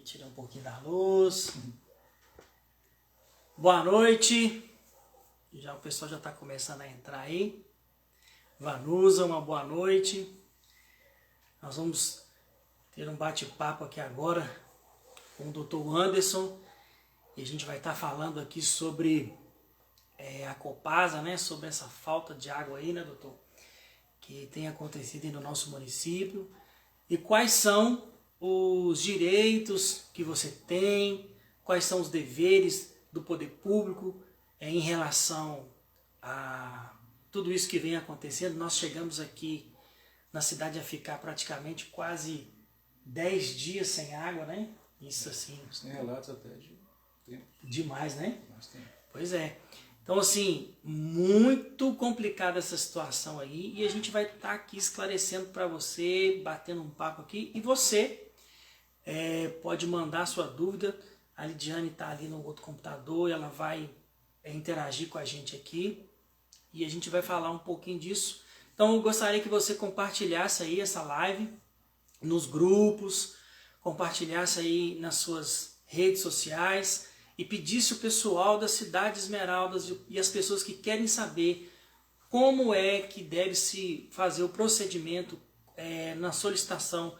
Tirar um pouquinho da luz. Boa noite. Já o pessoal já está começando a entrar aí. Vanusa, uma boa noite. Nós vamos ter um bate-papo aqui agora com o Dr. Anderson. E a gente vai estar falando aqui sobre a Copasa, né? Sobre essa falta de água aí, né, doutor? Que tem acontecido aí no nosso município. E quais são os direitos que você tem, quais são os deveres do poder público em relação a tudo isso que vem acontecendo. Nós chegamos aqui na cidade a ficar praticamente quase 10 dias sem água, né? Isso assim... Tem relatos até de tempo. Demais, né? Mais tempo. Pois é. Então, assim, muito complicada essa situação aí, e a gente vai estar aqui esclarecendo para você, batendo um papo aqui, e você pode mandar sua dúvida. A Lidiane está ali no outro computador, ela vai interagir com a gente aqui, e a gente vai falar um pouquinho disso. Então, eu gostaria que você compartilhasse aí essa live nos grupos, compartilhasse aí nas suas redes sociais, e pedisse o pessoal da cidade de Esmeraldas e as pessoas que querem saber como é que deve se fazer o procedimento na solicitação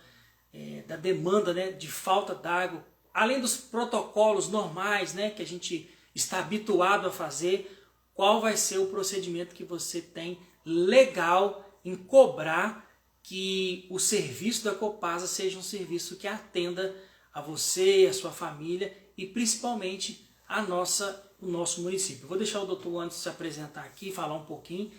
da demanda, né, de falta d'água, além dos protocolos normais, né, que a gente está habituado a fazer. Qual vai ser o procedimento que você tem legal em cobrar que o serviço da Copasa seja um serviço que atenda a você, a sua família e principalmente o nosso município. Vou deixar o doutor Anderson se apresentar aqui, falar um pouquinho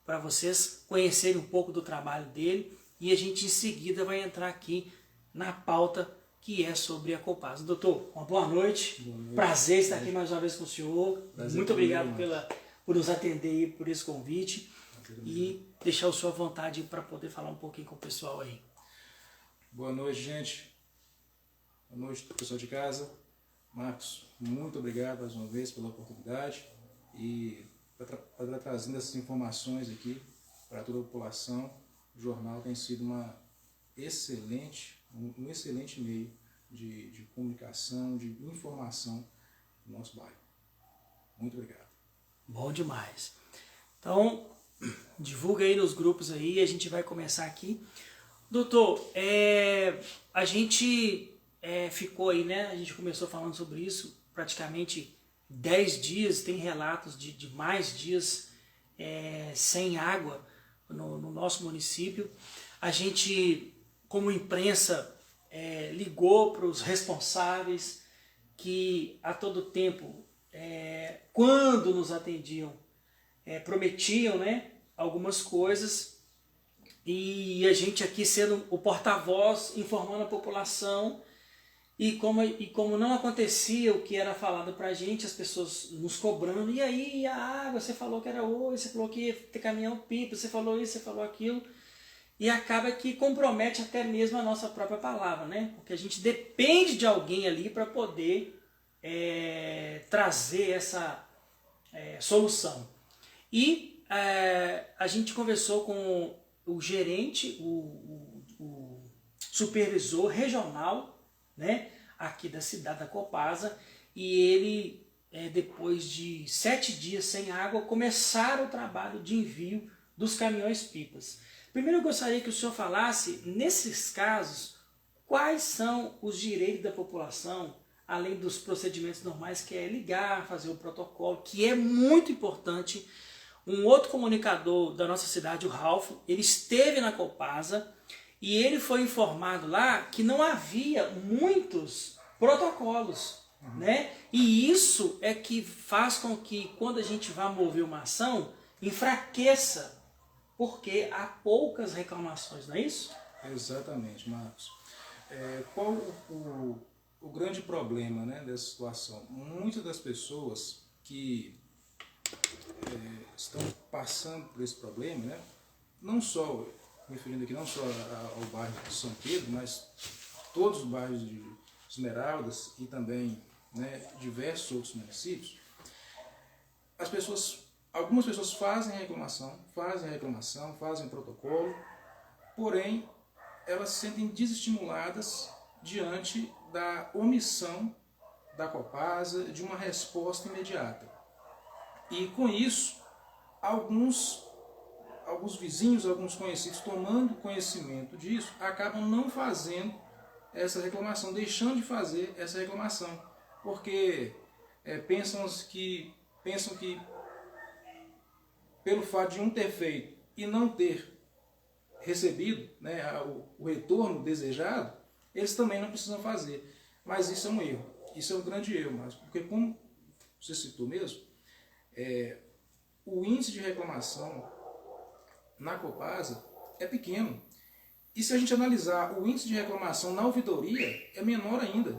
para vocês conhecerem um pouco do trabalho dele, e a gente em seguida vai entrar aqui na pauta que é sobre a Copasa. Doutor, uma boa noite. Boa noite. Prazer estar aqui mais uma vez com o senhor. Prazer. Muito obrigado por nos atender aí, por esse convite, e deixar o senhor à vontade para poder falar um pouquinho com o pessoal aí. Boa noite, gente. Boa noite, pessoal de casa. Marcos, muito obrigado mais uma vez pela oportunidade e para estar trazendo essas informações aqui para toda a população. O jornal tem sido um excelente meio de comunicação, de informação no nosso bairro. Muito obrigado. Bom demais. Então, divulga aí nos grupos aí, a gente vai começar aqui. Doutor, a gente ficou aí, né? A gente começou falando sobre isso, praticamente 10 dias, tem relatos de mais dias sem água no nosso município. A gente, como imprensa, ligou para os responsáveis que a todo tempo, quando nos atendiam, prometiam, né, algumas coisas, e a gente aqui sendo o porta-voz, informando a população, e como não acontecia o que era falado para a gente, as pessoas nos cobrando, e aí a água, você falou que era hoje, você falou que ia ter caminhão-pipa, você falou isso, você falou aquilo, e acaba que compromete até mesmo a nossa própria palavra, né? Porque a gente depende de alguém ali para poder trazer essa solução. E a gente conversou com o gerente, o supervisor regional, né, aqui da cidade da Copasa, e ele, depois de 7 dias sem água, começaram o trabalho de envio dos caminhões-pipas. Primeiro eu gostaria que o senhor falasse, nesses casos, quais são os direitos da população, além dos procedimentos normais, que é ligar, fazer o protocolo, que é muito importante. Um outro comunicador da nossa cidade, o Ralph, ele esteve na Copasa e ele foi informado lá que não havia muitos protocolos, né? E isso é que faz com que, quando a gente vai mover uma ação, enfraqueça, porque há poucas reclamações, não é isso? Exatamente, Marcos. Qual o grande problema, né, dessa situação? Muitas das pessoas que estão passando por esse problema, né, não só, referindo aqui não só ao bairro de São Pedro, mas todos os bairros de Esmeraldas e também, né, diversos outros municípios, algumas pessoas fazem reclamação, fazem protocolo, porém elas se sentem desestimuladas diante da omissão da Copasa de uma resposta imediata. E com isso, alguns vizinhos, alguns conhecidos, tomando conhecimento disso, acabam não fazendo essa reclamação, deixando de fazer essa reclamação, porque pensam que pelo fato de um ter feito e não ter recebido, né, o retorno desejado, eles também não precisam fazer. Mas isso é um erro, isso é um grande erro, mas porque, como você citou mesmo, o índice de reclamação na Copasa é pequeno. E se a gente analisar o índice de reclamação na ouvidoria, é menor ainda.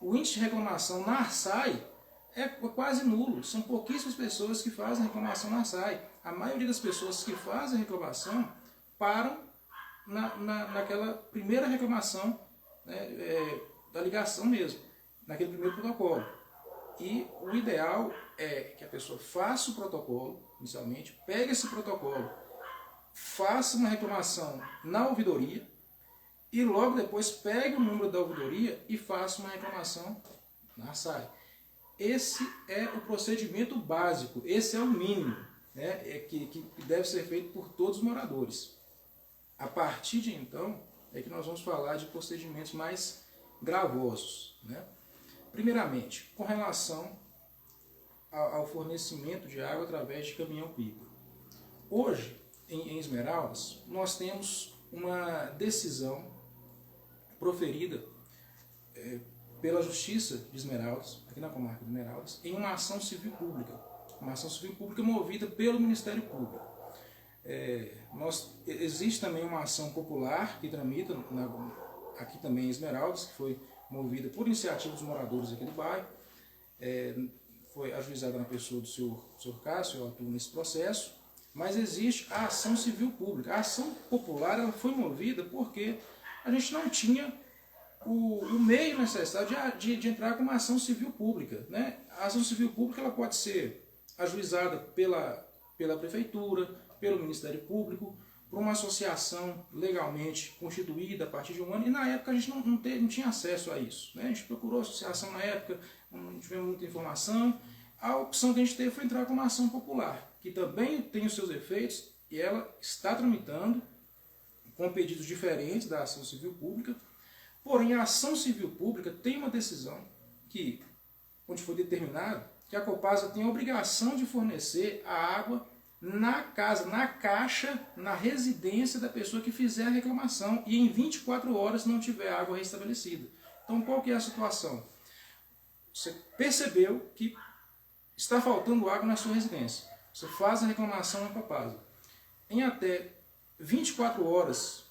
O índice de reclamação na ARSAI é quase nulo. São pouquíssimas pessoas que fazem reclamação na ARSAI. A maioria das pessoas que fazem reclamação param naquela primeira reclamação, né, da ligação mesmo, naquele primeiro protocolo. E o ideal é que a pessoa faça o protocolo, inicialmente, pegue esse protocolo, faça uma reclamação na ouvidoria e logo depois pegue o número da ouvidoria e faça uma reclamação na ARSAI. Esse é o procedimento básico, esse é o mínimo, né, que deve ser feito por todos os moradores. A partir de então é que nós vamos falar de procedimentos mais gravosos, né? Primeiramente, com relação ao fornecimento de água através de caminhão-pipa. Hoje, em Esmeraldas, nós temos uma decisão proferida pela Justiça de Esmeraldas, aqui na comarca de Esmeraldas, em uma ação civil pública. Uma ação civil pública movida pelo Ministério Público. Existe também uma ação popular que tramita aqui também em Esmeraldas, que foi movida por iniciativa dos moradores aqui do bairro. Foi ajuizada na pessoa do senhor Cássio, eu atuo nesse processo. Mas existe a ação civil pública. A ação popular ela foi movida porque a gente não tinha o meio necessário de entrar com uma ação civil pública, né? A ação civil pública ela pode ser ajuizada pela prefeitura, pelo Ministério Público, por uma associação legalmente constituída a partir de um ano, e na época a gente não tinha acesso a isso, né? A gente procurou associação na época, não tivemos muita informação. A opção que a gente teve foi entrar com uma ação popular, que também tem os seus efeitos, e ela está tramitando com pedidos diferentes da ação civil pública. Porém, a ação civil pública tem uma decisão onde foi determinado que a Copasa tem a obrigação de fornecer a água na casa, na caixa, na residência da pessoa que fizer a reclamação e em 24 horas não tiver água restabelecida. Então, qual que é a situação? Você percebeu que está faltando água na sua residência. Você faz a reclamação na Copasa. Em até 24 horas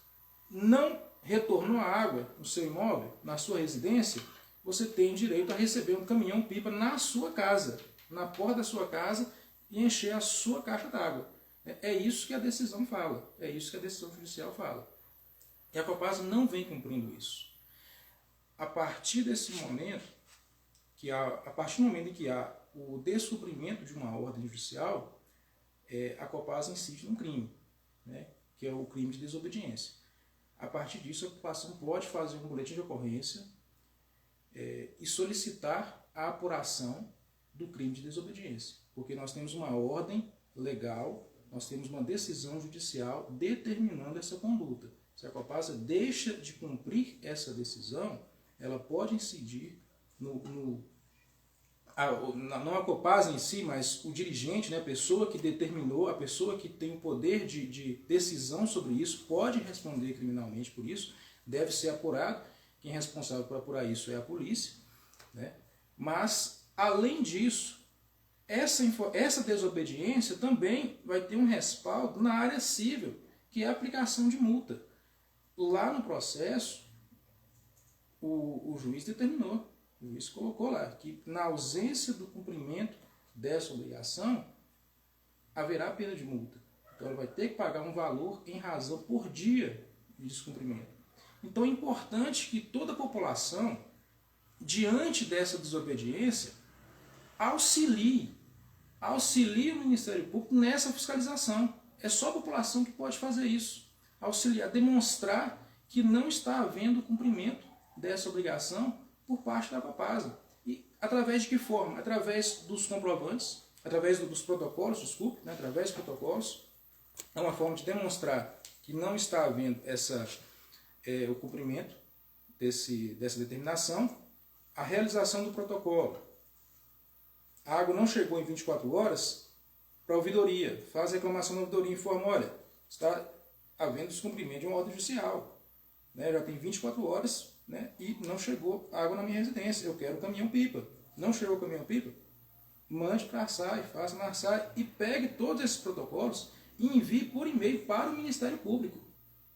não retornou a água no seu imóvel, na sua residência, você tem direito a receber um caminhão-pipa na sua casa, na porta da sua casa, e encher a sua caixa d'água. É isso que a decisão fala, é isso que a decisão judicial fala. E a Copasa não vem cumprindo isso. A partir desse momento, a partir do momento em que há o descumprimento de uma ordem judicial, a Copasa incide num crime, né, que é o crime de desobediência. A partir disso, a população pode fazer um boletim de ocorrência e solicitar a apuração do crime de desobediência, porque nós temos uma ordem legal, nós temos uma decisão judicial determinando essa conduta. Se a Copasa deixa de cumprir essa decisão, ela pode incidir não a Copasa em si, mas o dirigente, né, a pessoa que determinou, a pessoa que tem o poder de decisão sobre isso, pode responder criminalmente por isso, deve ser apurado. Quem é responsável por apurar isso é a polícia, né? Mas, além disso, essa desobediência também vai ter um respaldo na área civil, que é a aplicação de multa. Lá no processo, o juiz determinou, o juiz colocou lá, que na ausência do cumprimento dessa obrigação, haverá pena de multa. Então ele vai ter que pagar um valor em razão por dia de descumprimento. Então é importante que toda a população, diante dessa desobediência, auxilie o Ministério Público nessa fiscalização. É só a população que pode fazer isso. Auxiliar, demonstrar que não está havendo cumprimento dessa obrigação por parte da Copasa. E através de que forma? Através dos comprovantes, através dos protocolos, desculpe, né? Através dos protocolos. É uma forma de demonstrar que não está havendo o cumprimento dessa determinação. A realização do protocolo. A água não chegou em 24 horas para a ouvidoria. Faz a reclamação da ouvidoria e informa, olha, está havendo descumprimento de uma ordem judicial. Né? Já tem 24 horas, né? E não chegou água na minha residência. Eu quero o caminhão-pipa. Não chegou o caminhão-pipa? Mande para a ARSAI, faça na ARSAI e pegue todos esses protocolos e envie por e-mail para o Ministério Público.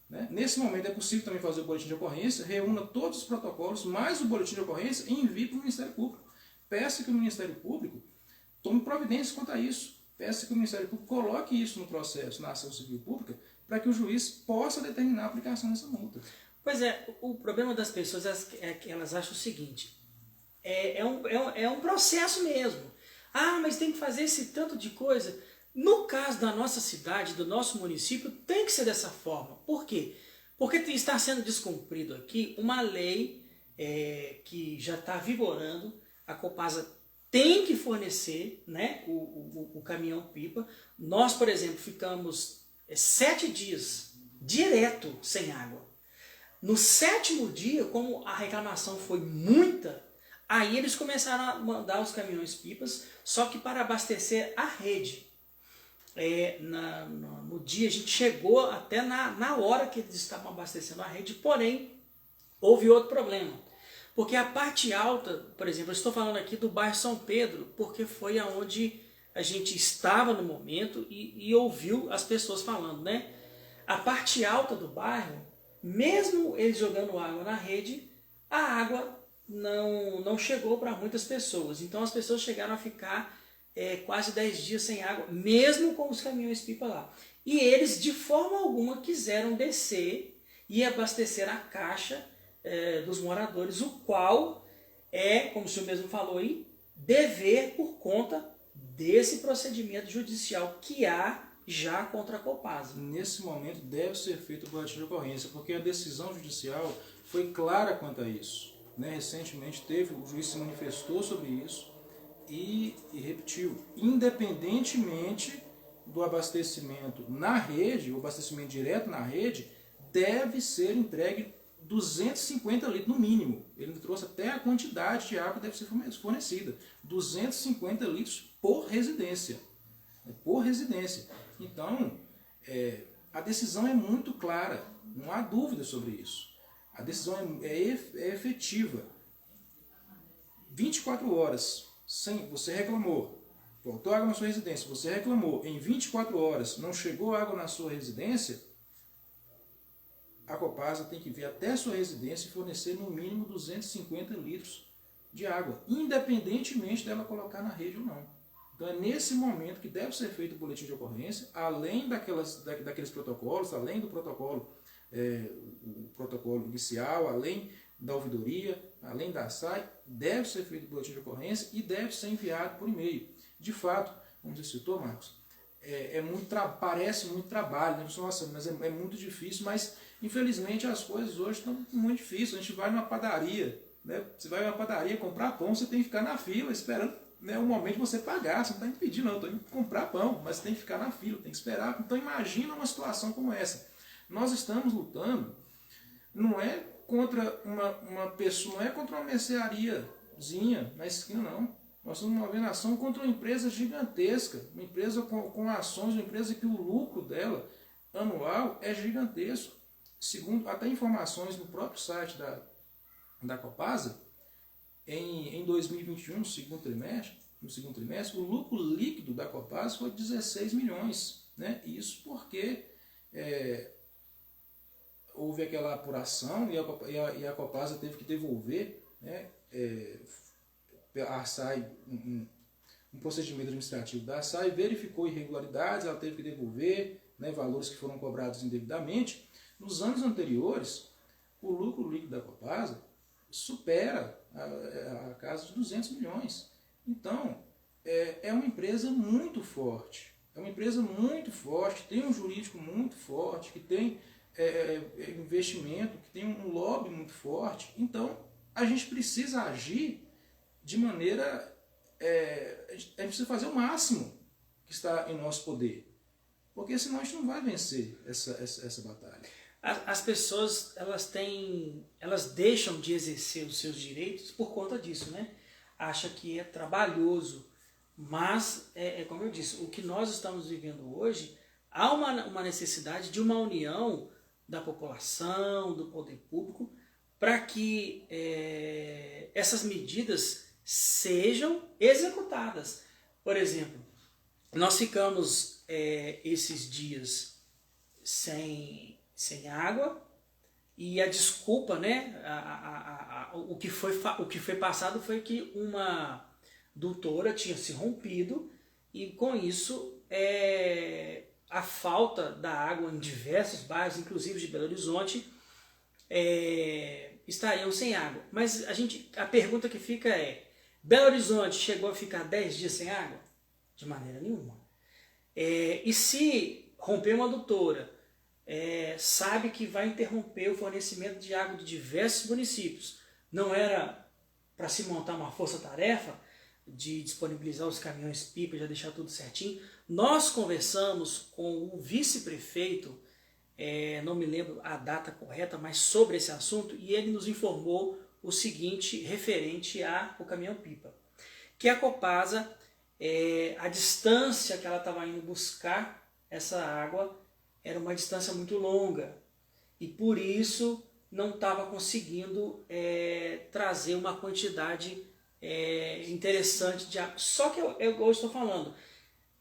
Né? Nesse momento é possível também fazer o boletim de ocorrência, reúna todos os protocolos, mais o boletim de ocorrência e envie para o Ministério Público. Peça que o Ministério Público tome providências quanto a isso. Peça que o Ministério Público coloque isso no processo, na ação civil pública, para que o juiz possa determinar a aplicação dessa multa. Pois é, o problema das pessoas é que elas acham o seguinte, é um processo mesmo. Ah, mas tem que fazer esse tanto de coisa. No caso da nossa cidade, do nosso município, tem que ser dessa forma. Por quê? Porque está sendo descumprido aqui uma lei que já está vigorando. A Copasa tem que fornecer, né, o caminhão-pipa. Nós, por exemplo, ficamos 7 dias direto sem água. No 7º dia, como a reclamação foi muita, aí eles começaram a mandar os caminhões-pipas, só que para abastecer a rede. No dia a gente chegou até na hora que eles estavam abastecendo a rede, porém houve outro problema. Porque a parte alta, por exemplo, eu estou falando aqui do bairro São Pedro, porque foi aonde a gente estava no momento e ouviu as pessoas falando, né? A parte alta do bairro, mesmo eles jogando água na rede, a água não chegou para muitas pessoas. Então as pessoas chegaram a ficar quase 10 dias sem água, mesmo com os caminhões-pipa lá. E eles, de forma alguma, quiseram descer e abastecer a caixa dos moradores, o qual como o senhor mesmo falou aí, dever por conta desse procedimento judicial que há já contra a Copasa. Nesse momento deve ser feito o boletim de ocorrência, porque a decisão judicial foi clara quanto a isso. Né? Recentemente o juiz se manifestou sobre isso e repetiu, independentemente do abastecimento na rede, o abastecimento direto na rede, deve ser entregue 250 litros no mínimo. Ele trouxe até a quantidade de água que deve ser fornecida. 250 litros por residência. Por residência. Então, a decisão é muito clara. Não há dúvida sobre isso. A decisão é efetiva. 24 horas, você reclamou, faltou água na sua residência, você reclamou, em 24 horas não chegou água na sua residência, a Copasa tem que vir até a sua residência e fornecer no mínimo 250 litros de água, independentemente dela colocar na rede ou não. Então é nesse momento que deve ser feito o boletim de ocorrência, além daqueles protocolos, além do protocolo, o protocolo inicial, além da ouvidoria, além da ARSAI, deve ser feito o boletim de ocorrência e deve ser enviado por e-mail. De fato, como você citou, Marcos, parece muito trabalho, né? Nossa, mas é muito difícil, mas infelizmente as coisas hoje estão muito difíceis. A gente vai numa padaria, né? Você vai numa padaria comprar pão, você tem que ficar na fila esperando, né, o momento de você pagar. Você não está indo pedir, não, estou indo comprar pão, mas você tem que ficar na fila, tem que esperar. Então imagina uma situação como essa. Nós estamos lutando, não é contra uma pessoa, não é contra uma merceariazinha na esquina, não. Nós estamos movendo ação contra uma empresa gigantesca, uma empresa com ações, uma empresa que o lucro dela anual é gigantesco. Segundo até informações no próprio site da Copasa, em 2021, no segundo trimestre, o lucro líquido da Copasa foi 16 milhões. Né? Isso porque houve aquela apuração e a Copasa teve que devolver, né, a ARSAI, um procedimento administrativo da ARSAI, verificou irregularidades, ela teve que devolver, né, valores que foram cobrados indevidamente. Nos anos anteriores, o lucro líquido da Copasa supera a casa de 200 milhões. Então, é uma empresa muito forte. É uma empresa muito forte, tem um jurídico muito forte, que tem investimento, que tem um lobby muito forte. Então, a gente precisa agir de maneira... a gente precisa fazer o máximo que está em nosso poder. Porque senão a gente não vai vencer essa batalha. As pessoas, elas deixam de exercer os seus direitos por conta disso, né? Acha que é trabalhoso, mas, como eu disse, o que nós estamos vivendo hoje, há uma necessidade de uma união da população, do poder público, para que essas medidas sejam executadas. Por exemplo, nós ficamos esses dias sem água, e a desculpa, né, o que foi passado foi que uma dutora tinha se rompido, e com isso a falta da água em diversos bairros, inclusive de Belo Horizonte, estariam sem água. Mas a pergunta que fica é: Belo Horizonte chegou a ficar 10 dias sem água? De maneira nenhuma. E se romper uma adutora, sabe que vai interromper o fornecimento de água de diversos municípios, não era para se montar uma força-tarefa de disponibilizar os caminhões-pipa, já deixar tudo certinho? Nós conversamos com o vice-prefeito, não me lembro a data correta, mas sobre esse assunto, e ele nos informou o seguinte referente ao caminhão-pipa, que a Copasa, a distância que ela estava indo buscar essa água era uma distância muito longa, e por isso não estava conseguindo trazer uma quantidade interessante de água. Só que eu estou falando,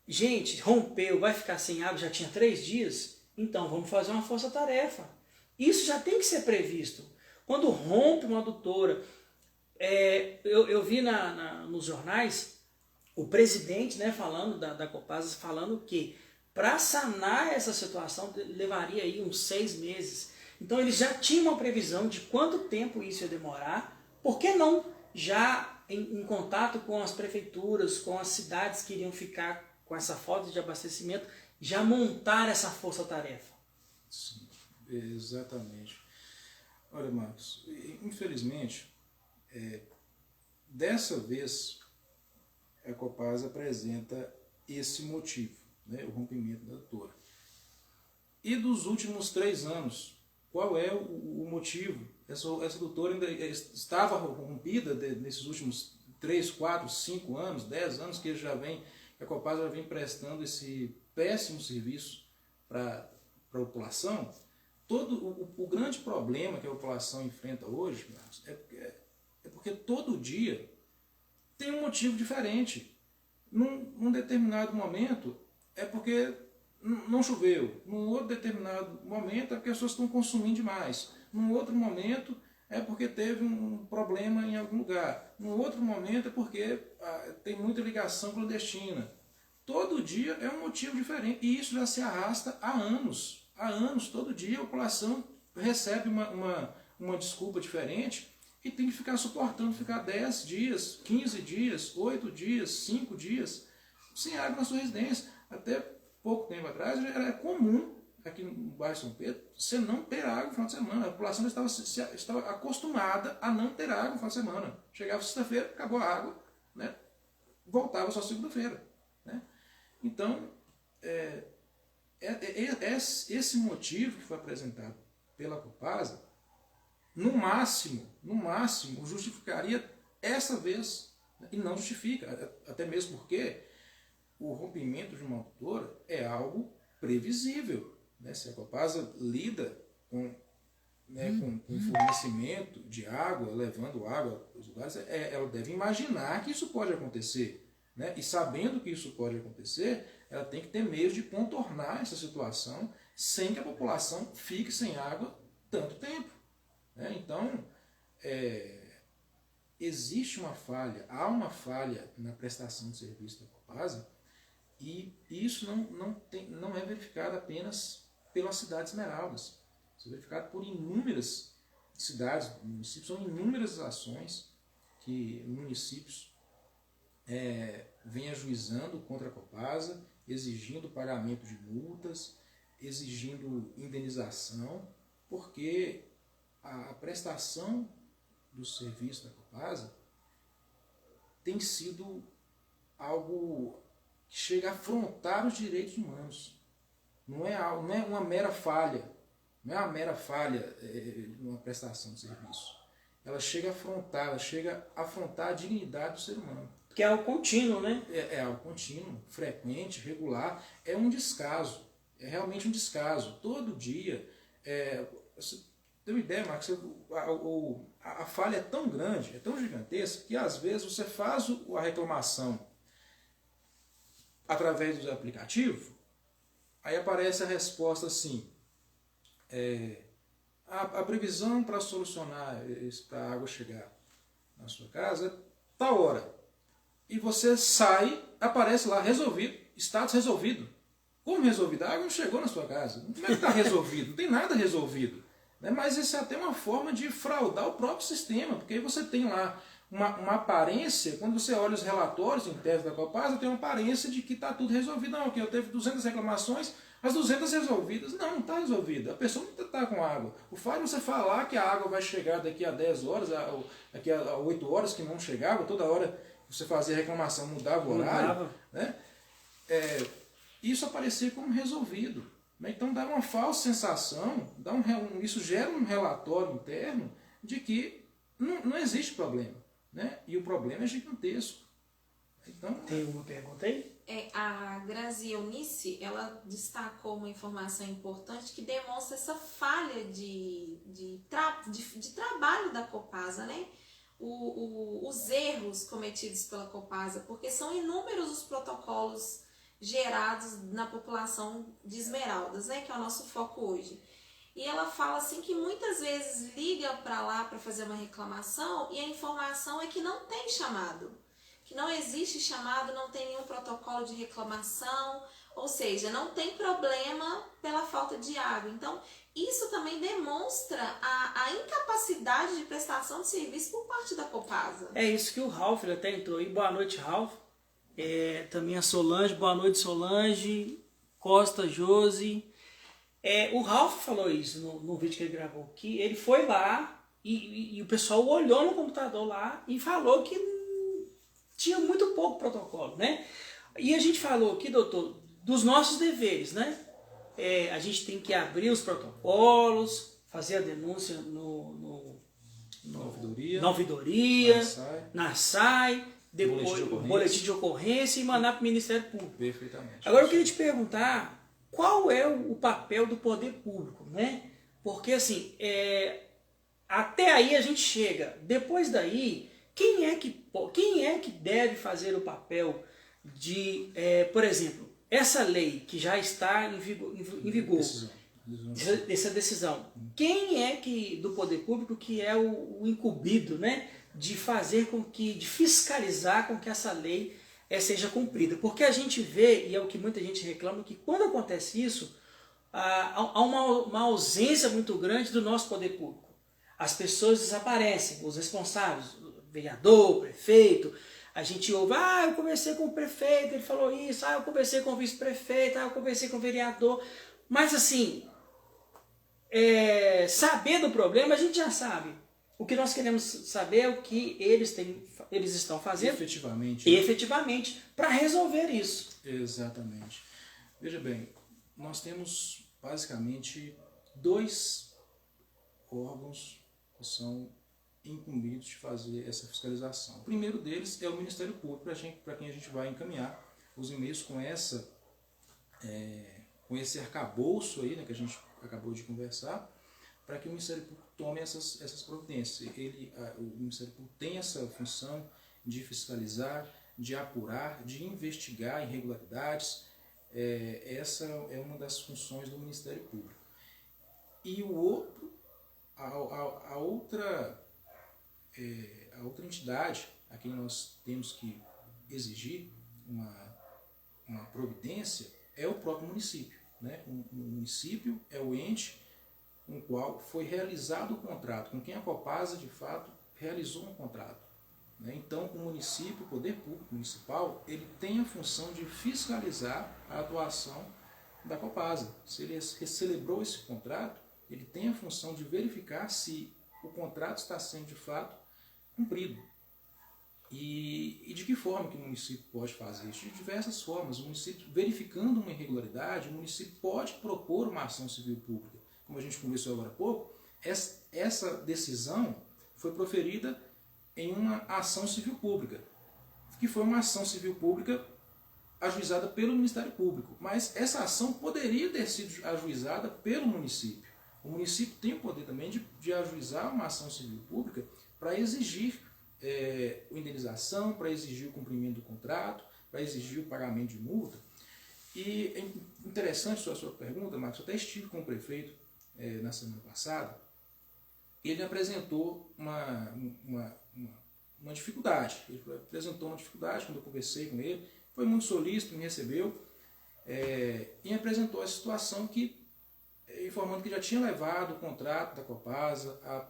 gente, rompeu, vai ficar sem água, já tinha 3 dias, então vamos fazer uma força-tarefa. Isso já tem que ser previsto. Quando rompe uma adutora, eu vi nos jornais o presidente, né, falando da Copasa, falando que para sanar essa situação levaria aí uns 6 meses. Então eles já tinham uma previsão de quanto tempo isso ia demorar. Por que não já em contato com as prefeituras, com as cidades que iriam ficar com essa falta de abastecimento, já montar essa força-tarefa? Sim, exatamente. Olha, Marcos, infelizmente, dessa vez a Copasa apresenta esse motivo, né, o rompimento da adutora. E dos últimos 3 anos, qual é o motivo? Essa adutora ainda estava rompida nesses últimos 3, 4, 5 anos, 10 anos que a Copasa já vem prestando esse péssimo serviço para a população. O grande problema que a população enfrenta hoje, Marcos, é porque todo dia tem um motivo diferente. Num determinado momento é porque não choveu. Num outro determinado momento é porque as pessoas estão consumindo demais. Num outro momento é porque teve um problema em algum lugar. Num outro momento é porque tem muita ligação clandestina. Todo dia é um motivo diferente. E isso já se arrasta há anos. Há anos, todo dia a população recebe uma desculpa diferente e tem que ficar suportando, ficar 10 dias, 15 dias, 8 dias, 5 dias sem água na sua residência. Até pouco tempo atrás era comum aqui no bairro São Pedro você não ter água no final de semana. A população estava acostumada a não ter água no final de semana. Chegava sexta-feira, acabou a água, né? Voltava só segunda-feira, né? Então, esse motivo que foi apresentado pela Copasa, no máximo, justificaria essa vez, né? E não justifica, até mesmo porque o rompimento de uma adutora é algo previsível, né? Se a Copasa lida com fornecimento de água, levando água para os lugares, ela deve imaginar que isso pode acontecer, né? E sabendo que isso pode acontecer, ela tem que ter meios de contornar essa situação sem que a população fique sem água tanto tempo, né? Então, existe uma falha, há uma falha na prestação de serviço da Copasa, e isso não é verificado apenas pelas cidades esmeraldas. Isso é verificado por inúmeras cidades, municípios, são inúmeras ações que municípios vêm ajuizando contra a Copasa, exigindo pagamento de multas, exigindo indenização, porque a prestação do serviço da Copasa tem sido algo que chega a afrontar os direitos humanos. Não é uma mera falha, não é uma mera falha numa prestação de serviço. Ela chega a afrontar a dignidade do ser humano. Que é algo contínuo, né? É algo contínuo, frequente, regular, é um descaso, é realmente um descaso. Todo dia, você tem uma ideia, Marcos, a falha é tão grande, é tão gigantesca, que às vezes você faz a reclamação através do aplicativo, aí aparece a resposta assim, a previsão para solucionar isso, para a água chegar na sua casa é tal hora. E você sai, aparece lá, resolvido, status resolvido. Como resolvido? A água não chegou na sua casa. Como é que está resolvido? Não tem nada resolvido. Né? Mas isso é até uma forma de fraudar o próprio sistema, porque aí você tem lá uma aparência, quando você olha os relatórios internos da Copasa, tem uma aparência de que está tudo resolvido. Não, que eu teve 200 reclamações, as 200 resolvidas. Não está resolvida. A pessoa não está com água. O fato de você falar que a água vai chegar daqui a 10 horas, daqui a 8 horas, que não chegava, toda hora você fazia reclamação, mudava o horário, né? Isso aparecia como resolvido. Né? Então dá uma falsa sensação, isso gera um relatório interno de que não existe problema. Né? E o problema é gigantesco. Então, tem uma pergunta aí? A Grazi Eunice, ela destacou uma informação importante que demonstra essa falha de trabalho da Copasa, né? Os erros cometidos pela Copasa, porque são inúmeros os protocolos gerados na população de Esmeraldas, né, que é o nosso foco hoje. E ela fala assim que muitas vezes liga para lá para fazer uma reclamação e a informação é que não tem chamado, que não existe chamado, não tem nenhum protocolo de reclamação, ou seja, não tem problema pela falta de água. Então, isso também demonstra a incapacidade de prestação de serviço por parte da Copasa. É isso que o Ralf ele até entrou aí. Boa noite, Ralf. Também a Solange, boa noite, Solange. Costa, Josi. O Ralf falou isso no vídeo que ele gravou, que ele foi lá e o pessoal olhou no computador lá e falou que tinha muito pouco protocolo, né? E a gente falou aqui, doutor, dos nossos deveres, né? A gente tem que abrir os protocolos, fazer a denúncia na ouvidoria, na SAI, depois boletim de ocorrência e mandar para o Ministério Público. Perfeitamente. Agora eu queria te perguntar qual é o papel do poder público, né? Porque assim, até aí a gente chega. Depois daí, quem é que deve fazer o papel de, por exemplo, essa lei que já está em vigor, essa decisão, quem é que do poder público que é o incumbido, né, de fazer de fiscalizar com que essa lei seja cumprida? Porque a gente vê, e é o que muita gente reclama, que quando acontece isso, há uma ausência muito grande do nosso poder público. As pessoas desaparecem, os responsáveis, o vereador, o prefeito. A gente ouve, eu conversei com o prefeito, ele falou isso, eu conversei com o vice-prefeito, eu conversei com o vereador. Mas assim, saber do problema a gente já sabe. O que nós queremos saber é o que eles estão fazendo efetivamente para resolver isso. Exatamente. Veja bem, nós temos basicamente 2 órgãos que são incumbidos de fazer essa fiscalização. O primeiro deles é o Ministério Público, para quem a gente vai encaminhar os e-mails com esse arcabouço aí, né, que a gente acabou de conversar, para que o Ministério Público tome essas providências. O Ministério Público tem essa função de fiscalizar, de apurar, de investigar irregularidades. Essa é uma das funções do Ministério Público. E a outra entidade a quem nós temos que exigir uma providência é o próprio município. Né? O município é o ente com o qual foi realizado o contrato, com quem a Copasa, de fato, realizou um contrato. Né? Então, o município, o poder público municipal, ele tem a função de fiscalizar a atuação da Copasa. Se ele celebrou esse contrato, ele tem a função de verificar se o contrato está sendo, de fato, cumprido. E de que forma que o município pode fazer isso? De diversas formas. O município, verificando uma irregularidade, o município pode propor uma ação civil pública. Como a gente conversou agora há pouco, essa decisão foi proferida em uma ação civil pública, que foi uma ação civil pública ajuizada pelo Ministério Público. Mas essa ação poderia ter sido ajuizada pelo município. O município tem o poder também de ajuizar uma ação civil pública para exigir a indenização, para exigir o cumprimento do contrato, para exigir o pagamento de multa. E é interessante a sua pergunta, Marcos. Eu até estive com o prefeito na semana passada. Ele apresentou uma dificuldade. Ele apresentou uma dificuldade quando eu conversei com ele. Foi muito solícito, me recebeu e apresentou a situação informando que já tinha levado o contrato da Copasa à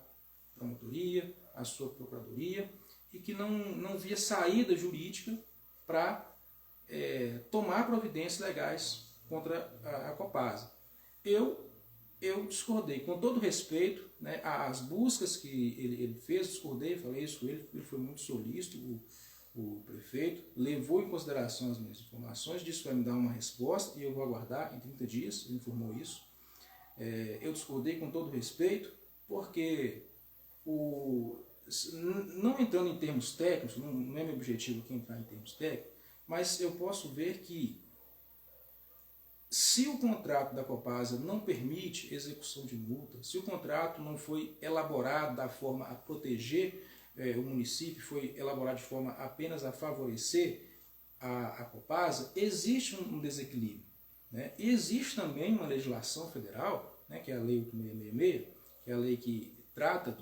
promotoria, à sua procuradoria, e que não via saída jurídica para tomar providências legais contra a Copasa. Eu discordei, com todo respeito, né, as buscas que ele fez, discordei, falei isso com ele foi muito solícito, o prefeito levou em consideração as minhas informações, disse que vai me dar uma resposta e eu vou aguardar em 30 dias, ele informou isso. Eu discordei com todo respeito, porque não entrando em termos técnicos, não é meu objetivo aqui entrar em termos técnicos, mas eu posso ver que se o contrato da Copasa não permite execução de multa, se o contrato não foi elaborado da forma a proteger o município, foi elaborado de forma apenas a favorecer a Copasa, existe um desequilíbrio. Né? E existe também uma legislação federal, né, que é a Lei 8666, que é a lei que trata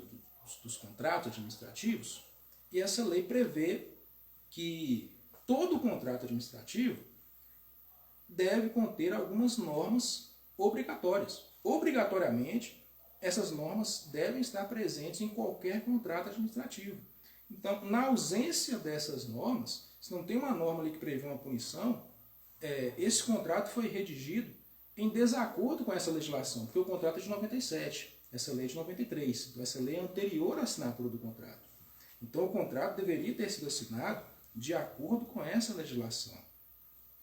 dos contratos administrativos, e essa lei prevê que todo contrato administrativo deve conter algumas normas obrigatórias. Obrigatoriamente, essas normas devem estar presentes em qualquer contrato administrativo. Então, na ausência dessas normas, se não tem uma norma ali que prevê uma punição, esse contrato foi redigido em desacordo com essa legislação, porque o contrato é de 97, essa lei é de 93, então essa lei é anterior à assinatura do contrato. Então, o contrato deveria ter sido assinado de acordo com essa legislação.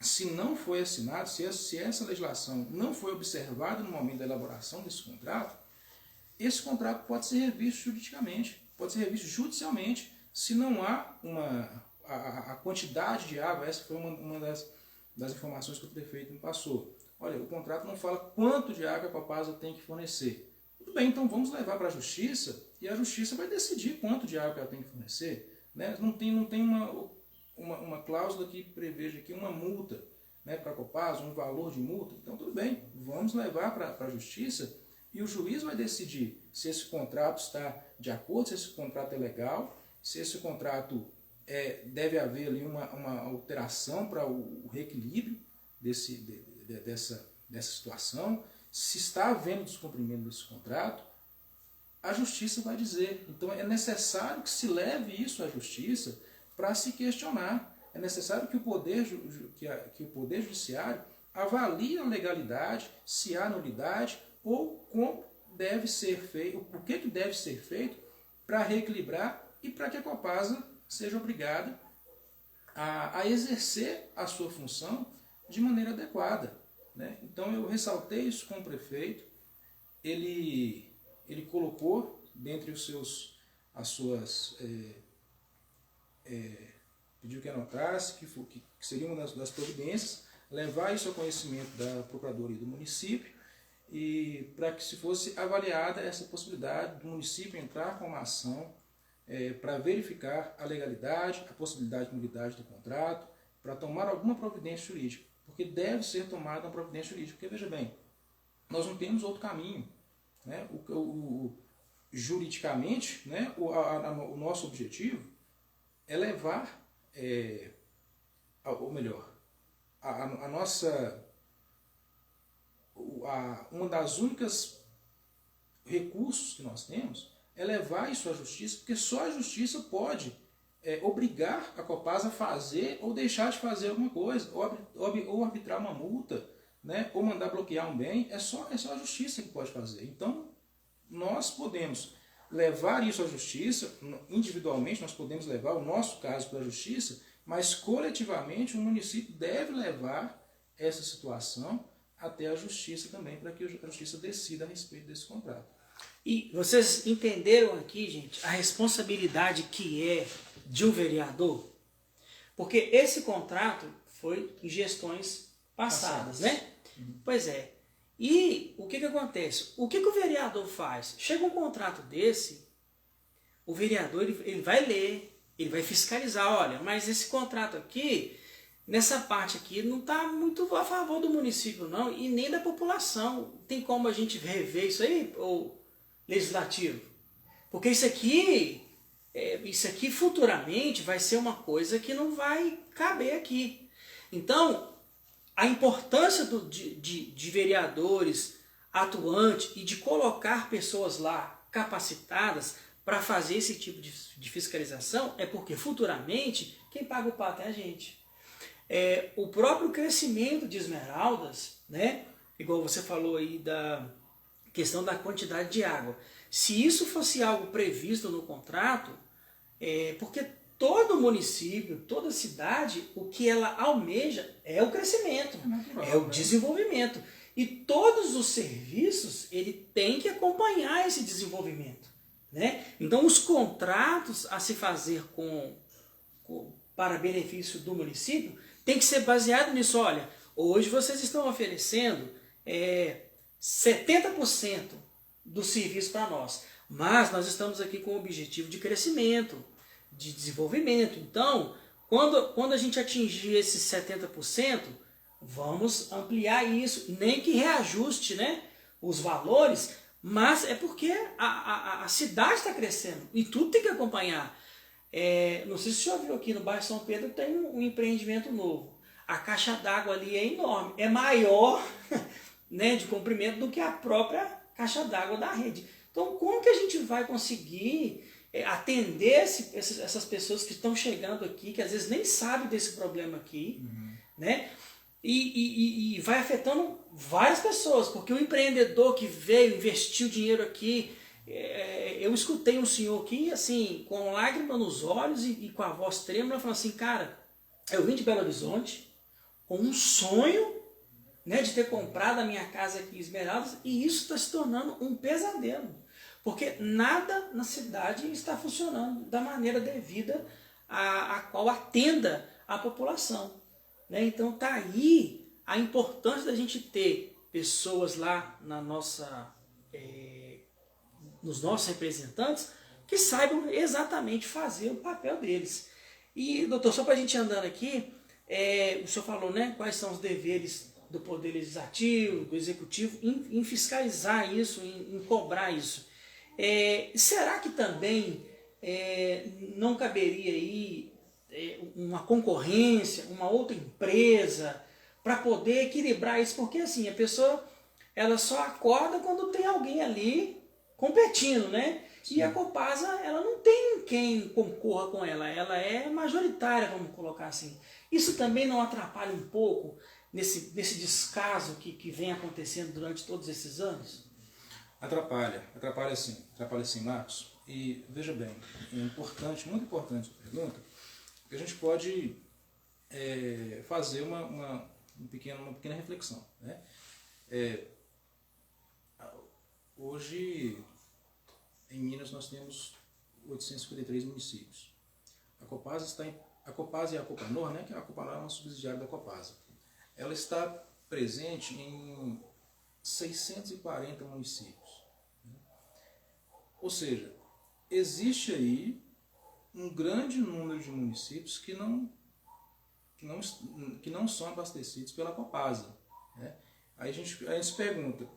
Se não foi assinado, se essa legislação não foi observada no momento da elaboração desse contrato, esse contrato pode ser revisto juridicamente, pode ser revisto judicialmente, se não há a quantidade de água. Essa foi uma das informações que o prefeito me passou. Olha, o contrato não fala quanto de água a Copasa tem que fornecer. Tudo bem, então vamos levar para a justiça e a justiça vai decidir quanto de água ela tem que fornecer. Né? Não tem uma cláusula que preveja aqui uma multa, né, para a Copasa, um valor de multa. Então tudo bem, vamos levar para a justiça e o juiz vai decidir se esse contrato está de acordo, se esse contrato é legal, se esse contrato deve haver ali uma alteração para o reequilíbrio dessa situação, se está havendo descumprimento desse contrato, a justiça vai dizer. Então é necessário que se leve isso à justiça para se questionar. É necessário que o Poder Judiciário avalie a legalidade, se há nulidade ou como deve ser feito, o que deve ser feito para reequilibrar e para que a Copasa seja obrigada a exercer a sua função de maneira adequada. Né? Então eu ressaltei isso com o prefeito, ele colocou dentre pediu que anotasse, que seria uma das providências, levar isso ao conhecimento da Procuradoria do município, e para que se fosse avaliada essa possibilidade do município entrar com uma ação para verificar a legalidade, a possibilidade de nulidade do contrato, para tomar alguma providência jurídica, porque deve ser tomada uma providência jurídica, porque veja bem, nós não temos outro caminho. Né? Juridicamente, né, o nosso objetivo é levar, ou melhor, uma das únicas recursos que nós temos é levar isso à justiça, porque só a justiça pode obrigar a Copasa a fazer ou deixar de fazer alguma coisa, ou arbitrar uma multa, né, ou mandar bloquear um bem. É só a justiça que pode fazer. Então, nós podemos levar isso à justiça. Individualmente nós podemos levar o nosso caso para a justiça, mas coletivamente o município deve levar essa situação até a justiça também, para que a justiça decida a respeito desse contrato. E vocês entenderam aqui, gente, a responsabilidade que é de um vereador? Porque esse contrato foi em gestões passadas, né? Pois é. E o que acontece? O que o vereador faz? Chega um contrato desse, o vereador ele vai ler, ele vai fiscalizar, olha, mas esse contrato aqui, nessa parte aqui, não está muito a favor do município não, e nem da população. Tem como a gente rever isso aí, ou legislativo? Porque isso aqui futuramente vai ser uma coisa que não vai caber aqui. Então, a importância de vereadores atuantes e de colocar pessoas lá capacitadas para fazer esse tipo de fiscalização é porque futuramente quem paga o pato é a gente. O próprio crescimento de Esmeraldas, né? Igual você falou aí da questão da quantidade de água. Se isso fosse algo previsto no contrato, porque todo município, toda cidade, o que ela almeja é o crescimento, é o desenvolvimento. E todos os serviços, ele tem que acompanhar esse desenvolvimento, né? Então, os contratos a se fazer para benefício do município tem que ser baseado nisso. Olha, hoje vocês estão oferecendo 70% do serviço para nós, mas nós estamos aqui com o objetivo de crescimento, de desenvolvimento. Então, quando a gente atingir esses 70%, vamos ampliar isso, nem que reajuste, né, os valores, mas é porque a cidade está crescendo e tudo tem que acompanhar. Não sei se você já viu aqui no bairro São Pedro, tem um empreendimento novo. A caixa d'água ali é enorme, é maior né, de comprimento do que a própria caixa d'água da rede. Então, como que a gente vai conseguir atender essas pessoas que estão chegando aqui, que às vezes nem sabem desse problema aqui, né? E vai afetando várias pessoas, porque o empreendedor que veio, investiu dinheiro aqui, eu escutei um senhor aqui, assim, com lágrimas nos olhos e com a voz trêmula, falando assim, cara, eu vim de Belo Horizonte com um sonho, né, de ter comprado a minha casa aqui em Esmeraldas, e isso está se tornando um pesadelo, porque nada na cidade está funcionando da maneira devida a qual atenda a população, né? Então tá aí a importância da gente ter pessoas lá nos nossos representantes que saibam exatamente fazer o papel deles. E, doutor, só para a gente andando aqui, o senhor falou, né, quais são os deveres do Poder Legislativo, do Executivo, em fiscalizar isso, em cobrar isso. Será que também não caberia aí uma concorrência, uma outra empresa, para poder equilibrar isso? Porque assim, a pessoa ela só acorda quando tem alguém ali competindo, né? Sim. E a Copasa, ela não tem quem concorra com ela, ela é majoritária, vamos colocar assim. Isso também não atrapalha um pouco nesse descaso que vem acontecendo durante todos esses anos? Atrapalha sim, Marcos. E veja bem, é importante, muito importante a pergunta, porque a gente pode fazer uma pequena reflexão, né? Hoje, em Minas, nós temos 853 municípios. A Copasa e a Copanor, né, que a Copanor é uma subsidiária da Copasa, ela está presente em 640 municípios. Ou seja, existe aí um grande número de municípios que não são abastecidos pela Copasa, né? Aí a gente se pergunta,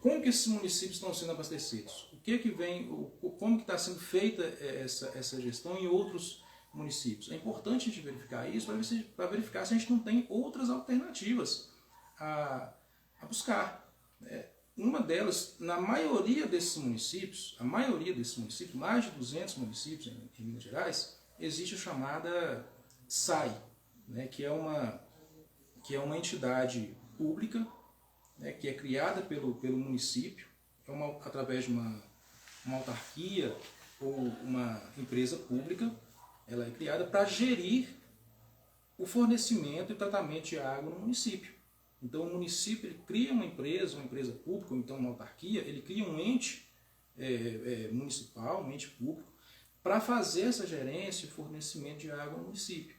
como que esses municípios estão sendo abastecidos? O que vem, como que está sendo feita essa gestão em outros municípios? É importante a gente verificar isso para verificar se a gente não tem outras alternativas a buscar. Uma delas, na maioria desses municípios, mais de 200 municípios em Minas Gerais, existe a chamada SAI, né, que é uma entidade pública, né, que é criada pelo município, através de uma uma autarquia ou uma empresa pública, ela é criada para gerir o fornecimento e tratamento de água no município. Então o município ele cria uma empresa pública, ou então uma autarquia, ele cria um ente municipal, um ente público, para fazer essa gerência e fornecimento de água no município.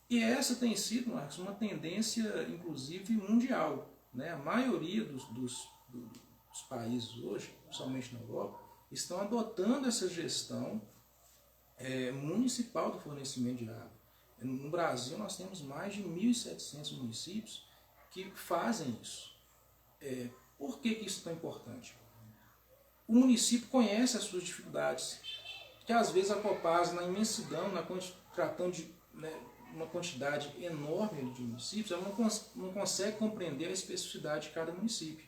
E essa tem sido, Marcos, uma tendência, inclusive, mundial. Né? A maioria dos países hoje, principalmente na Europa, estão adotando essa gestão municipal do fornecimento de água. No Brasil, nós temos mais de 1.700 municípios que fazem isso. Por que isso é tão importante? O município conhece as suas dificuldades, que às vezes a Copasa, na imensidão, tratando de uma quantidade enorme de municípios, ela não consegue compreender a especificidade de cada município.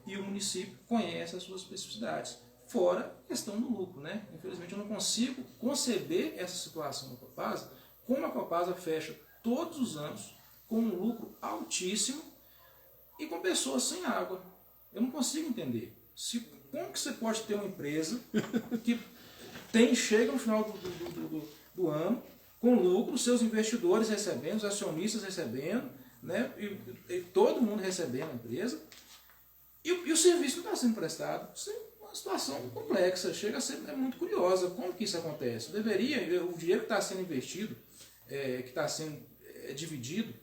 E o município conhece as suas especificidades, fora a questão do lucro. Né? Infelizmente, eu não consigo conceber essa situação da Copasa, como a Copasa fecha todos os anos com um lucro altíssimo e com pessoas sem água. Eu não consigo entender. Como que você pode ter uma empresa que chega no final do ano com lucro, seus investidores recebendo, os acionistas recebendo, né, e todo mundo recebendo a empresa, e o serviço não está sendo prestado? Isso é uma situação complexa, chega a ser muito curiosa. Como que isso acontece? O dinheiro que está sendo investido, que está sendo dividido,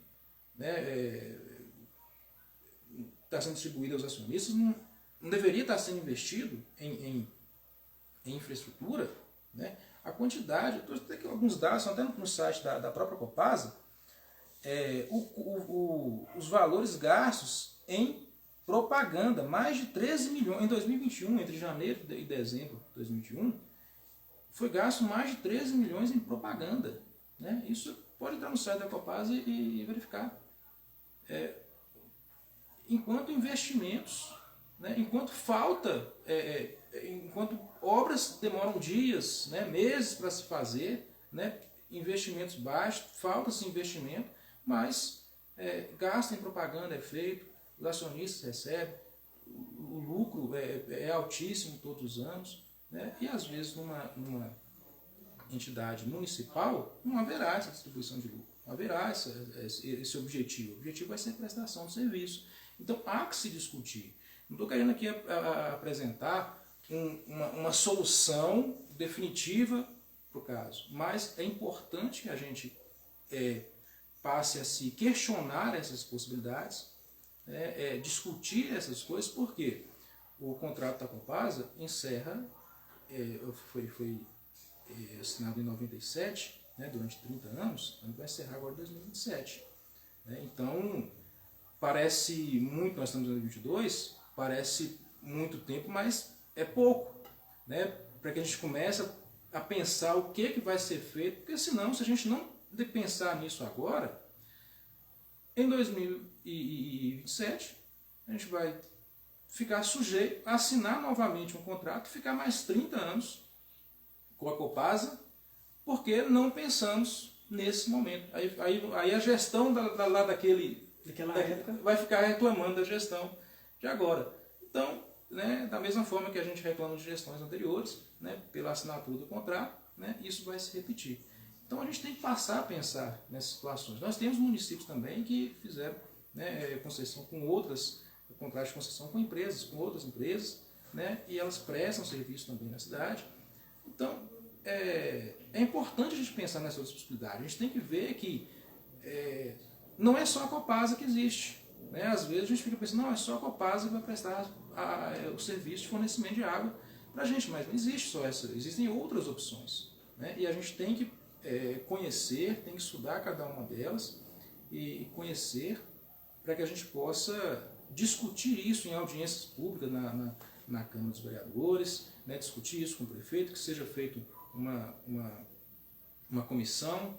né, está sendo distribuído aos acionistas, não deveria estar sendo investido em infraestrutura, né? A quantidade, eu estou aqui alguns dados, até no site da própria Copasa, os valores gastos em propaganda, mais de 13 milhões, em 2021, entre janeiro e dezembro de 2021, foi gasto mais de 13 milhões em propaganda. Né? Isso pode entrar no site da Copasa e verificar. Enquanto investimentos, né? Enquanto falta, enquanto obras demoram dias, né? Meses para se fazer, né? Investimentos baixos, falta-se investimento, mas gasto em propaganda é feito, os acionistas recebem, o lucro é altíssimo todos os anos, né? E às vezes numa entidade municipal não haverá essa distribuição de lucro, não haverá esse objetivo. O objetivo vai ser a prestação de serviço. Então há que se discutir. Não estou querendo aqui apresentar uma solução definitiva para o caso, mas é importante que a gente passe a se questionar essas possibilidades, discutir essas coisas, porque o contrato da Copasa encerra, foi assinado em 97, né, durante 30 anos, então vai encerrar agora em 2027. Né? Então, parece muito, nós estamos em 2022, parece muito tempo, mas é pouco, né? Para que a gente comece a pensar o que vai ser feito, porque senão, se a gente não pensar nisso agora, em 2027, a gente vai ficar sujeito a assinar novamente um contrato, ficar mais 30 anos com a Copasa, porque não pensamos nesse momento. Aí a gestão daquela época vai ficar reclamando da gestão de agora. Então, né, da mesma forma que a gente reclama de gestões anteriores, né, pela assinatura do contrato, né, isso vai se repetir. Então a gente tem que passar a pensar nessas situações. Nós temos municípios também que fizeram, né, concessão com outras, contratos de concessão com outras empresas, né, e elas prestam serviço também na cidade. Então é importante a gente pensar nessa possibilidade. A gente tem que ver que não é só a Copasa que existe. Né? Às vezes a gente fica pensando, não, é só a Copasa que vai prestar o serviço de fornecimento de água para a gente, mas não existe só essa, existem outras opções. Né? E a gente tem que conhecer, tem que estudar cada uma delas e conhecer para que a gente possa discutir isso em audiências públicas na Câmara dos Vereadores, né? Discutir isso com o prefeito, que seja feito uma comissão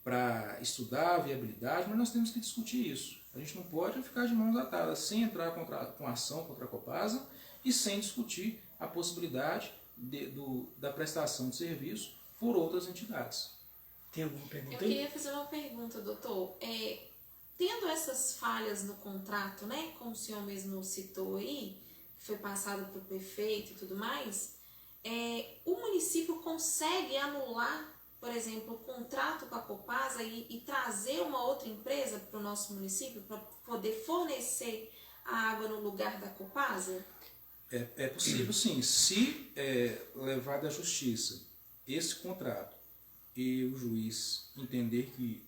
para estudar a viabilidade, mas nós temos que discutir isso. A gente não pode ficar de mãos atadas, sem entrar com ação contra a Copasa e sem discutir a possibilidade da prestação de serviço por outras entidades. Tem alguma pergunta aí? Eu queria fazer uma pergunta, doutor. Tendo essas falhas no contrato, né, como o senhor mesmo citou aí, que foi passado para o prefeito e tudo mais, o município consegue anular, por exemplo, o contrato com a Copasa e trazer uma outra empresa para o nosso município para poder fornecer a água no lugar da Copasa? É possível, sim. Se levado à justiça esse contrato e o juiz entender que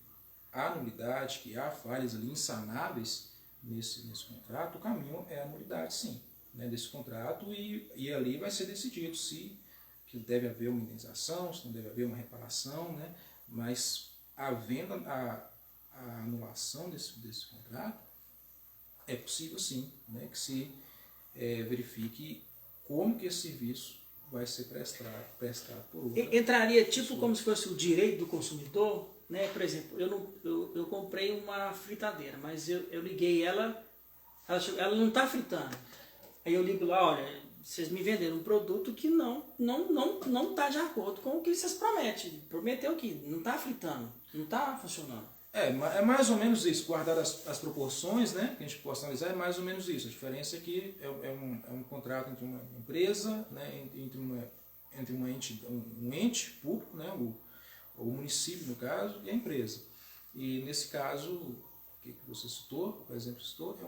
há nulidade, que há falhas ali insanáveis nesse contrato, o caminho é a nulidade, sim, né, desse contrato, e ali vai ser decidido se que deve haver uma indenização, se não deve haver uma reparação, né, mas havendo a anulação desse contrato, é possível, sim, né, que se verifique como que esse serviço vai ser prestado por outra. Entraria tipo como se fosse o direito do consumidor, né? Por exemplo, eu comprei uma fritadeira, mas eu liguei ela não está fritando. Aí eu ligo lá, olha, vocês me venderam um produto que não está de acordo com o que vocês prometem. Prometeu que não está fritando, não está funcionando. É mais ou menos isso, guardar as proporções, né, que a gente possa analisar, é mais ou menos isso. A diferença é que é um contrato entre uma empresa, né, entre um ente público, né, o município, no caso, e a empresa. E nesse caso, o que você citou, o exemplo citou, é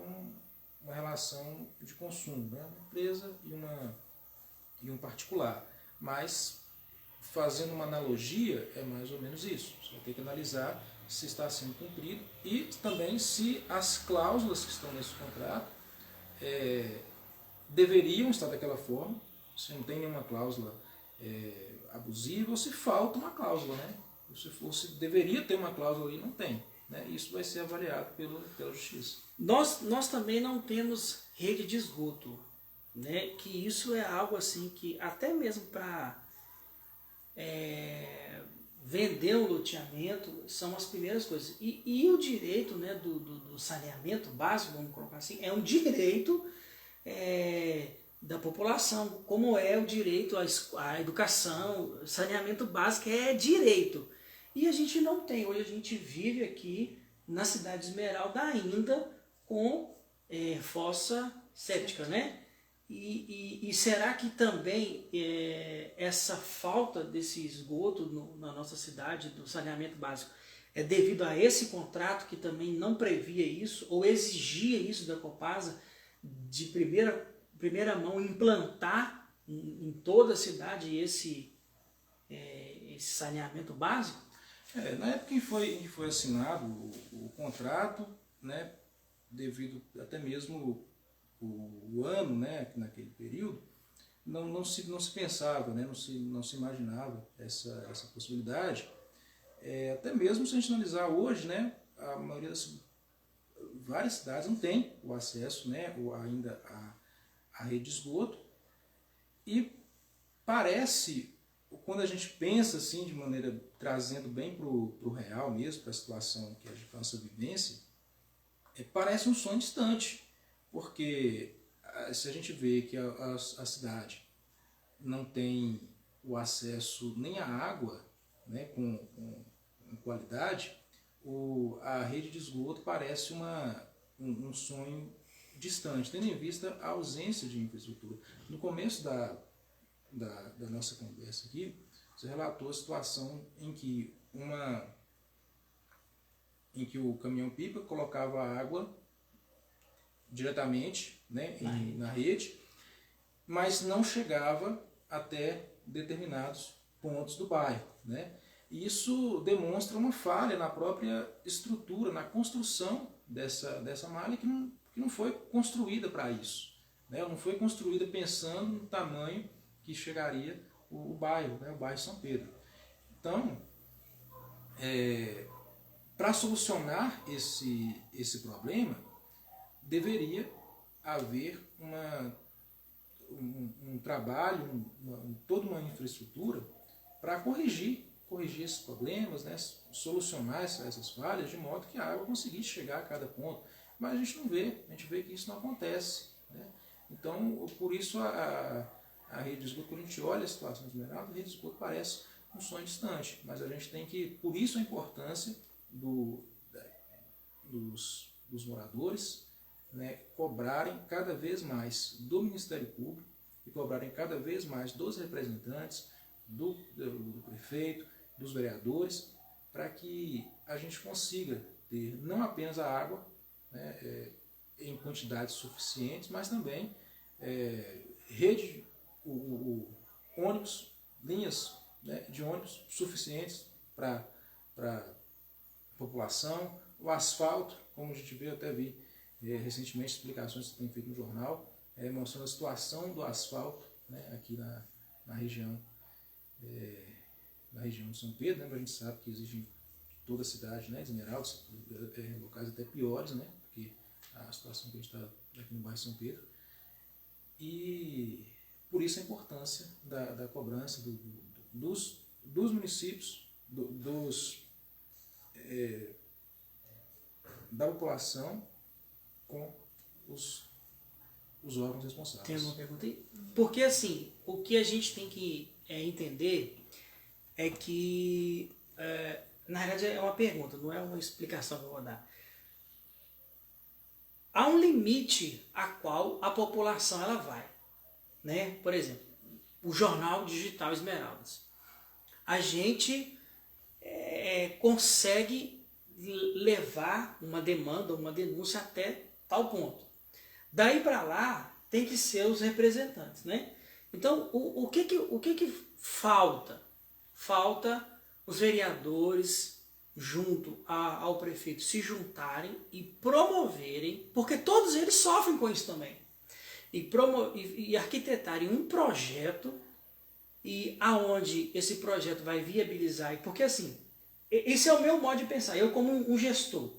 uma relação de consumo, né, uma empresa e um particular. Mas, fazendo uma analogia, é mais ou menos isso. Você vai ter que analisar se está sendo cumprido e também se as cláusulas que estão nesse contrato deveriam estar daquela forma, se não tem nenhuma cláusula abusiva, ou se falta uma cláusula, né? Ou se deveria ter uma cláusula e não tem, né? Isso vai ser avaliado pela justiça. Nós também não temos rede de esgoto, né? Que isso é algo assim que até mesmo para vender um loteamento são as primeiras coisas. E o direito, né, do saneamento básico, vamos colocar assim, é um direito da população, como é o direito à educação. Saneamento básico é direito. E a gente não tem. Hoje a gente vive aqui na cidade de Esmeralda ainda com fossa séptica, né? E será que também essa falta desse esgoto na nossa cidade, do saneamento básico, é devido a esse contrato que também não previa isso, ou exigia isso da Copasa, de primeira mão implantar em toda a cidade esse saneamento básico? Na época em que foi assinado o contrato, né, devido até mesmo o ano, né, naquele período, não se pensava, né, não se imaginava essa possibilidade. Até mesmo se a gente analisar hoje, né, a maioria várias cidades não tem o acesso, né, ou ainda a rede de esgoto, e parece, quando a gente pensa assim, de maneira trazendo bem para o real mesmo, para a situação que a nossa vivência, parece um sonho distante. Porque se a gente vê que a cidade não tem o acesso nem à água, né, com qualidade, a rede de esgoto parece um sonho distante, tendo em vista a ausência de infraestrutura. No começo da nossa conversa aqui, você relatou a situação em que o caminhão-pipa colocava água diretamente, né, na rede, mas não chegava até determinados pontos do bairro, né? E isso demonstra uma falha na própria estrutura, na construção dessa malha que não foi construída para isso, né? Não foi construída pensando no tamanho que chegaria o bairro, né, o bairro São Pedro. Então, para solucionar esse problema, deveria haver um trabalho, toda uma infraestrutura para corrigir esses problemas, né, solucionar essas falhas, de modo que a água conseguisse chegar a cada ponto. Mas a gente não vê, a gente vê que isso não acontece, né? Então, por isso a rede de esgoto, quando a gente olha a situação de Esmeralda, a rede de esgoto parece um sonho distante, mas a gente tem que, por isso a importância dos moradores, né, cobrarem cada vez mais do Ministério Público e cobrarem cada vez mais dos representantes, do prefeito, dos vereadores, para que a gente consiga ter não apenas a água, né, em quantidades suficientes, mas também rede, ônibus, linhas, né, de ônibus suficientes para a população, o asfalto, como a gente viu, até vi recentemente explicações que tem feito no jornal, mostrando a situação do asfalto, né, aqui na região de São Pedro, né, a gente sabe que existe em toda a cidade, né, de Esmeraldas, locais até piores, né, porque a situação que a gente está aqui no bairro de São Pedro, e por isso a importância da cobrança dos municípios, da população com os órgãos responsáveis. Tem uma pergunta aí? Porque assim, o que a gente tem que entender é que, na verdade é uma pergunta, não é uma explicação que eu vou dar. Há um limite a qual a população ela vai, né? Por exemplo, o jornal digital Esmeraldas. A gente consegue levar uma demanda, uma denúncia até tal ponto. Daí para lá tem que ser os representantes, né? Então, o que falta? Falta os vereadores junto ao prefeito se juntarem e promoverem, porque todos eles sofrem com isso também, e arquitetarem um projeto, e aonde esse projeto vai viabilizar, porque assim, esse é o meu modo de pensar, eu como um gestor.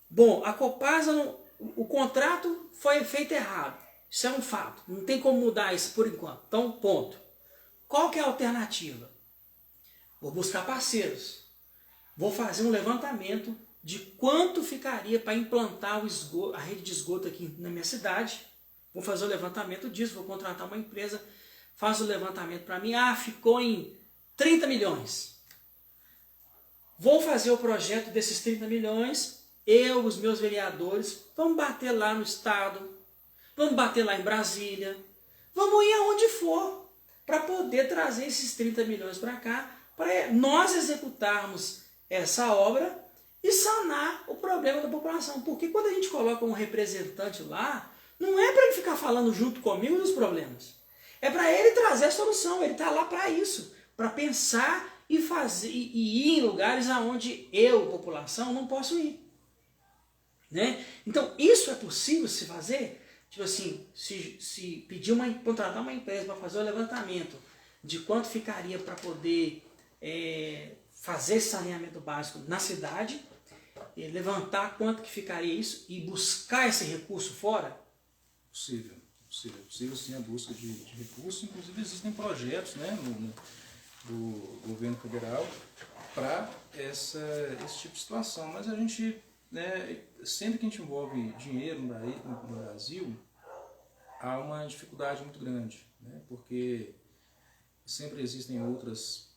Bom, a Copasa, o contrato foi feito errado, isso é um fato, não tem como mudar isso por enquanto, então ponto. Qual que é a alternativa? Vou buscar parceiros. Vou fazer um levantamento de quanto ficaria para implantar a rede de esgoto aqui na minha cidade. Vou fazer o levantamento disso, vou contratar uma empresa, faz o levantamento para mim. Ficou em 30 milhões. Vou fazer o projeto desses 30 milhões, eu, os meus vereadores, vamos bater lá no estado, vamos bater lá em Brasília, vamos ir aonde for, para poder trazer esses 30 milhões para cá, para nós executarmos essa obra e sanar o problema da população. Porque quando a gente coloca um representante lá, não é para ele ficar falando junto comigo dos problemas. É para ele trazer a solução. Ele está lá para isso, para pensar e fazer e ir em lugares aonde eu, população, não posso ir. Né? Então, isso é possível se fazer? Tipo assim, se pedir contratar uma empresa para fazer o levantamento de quanto ficaria para poder fazer esse saneamento básico na cidade, levantar quanto que ficaria isso e buscar esse recurso fora? Possível sim a busca de recursos, inclusive existem projetos, né, do governo federal para esse tipo de situação, mas a gente, né, sempre que a gente envolve dinheiro no Brasil, há uma dificuldade muito grande, né, porque sempre existem outras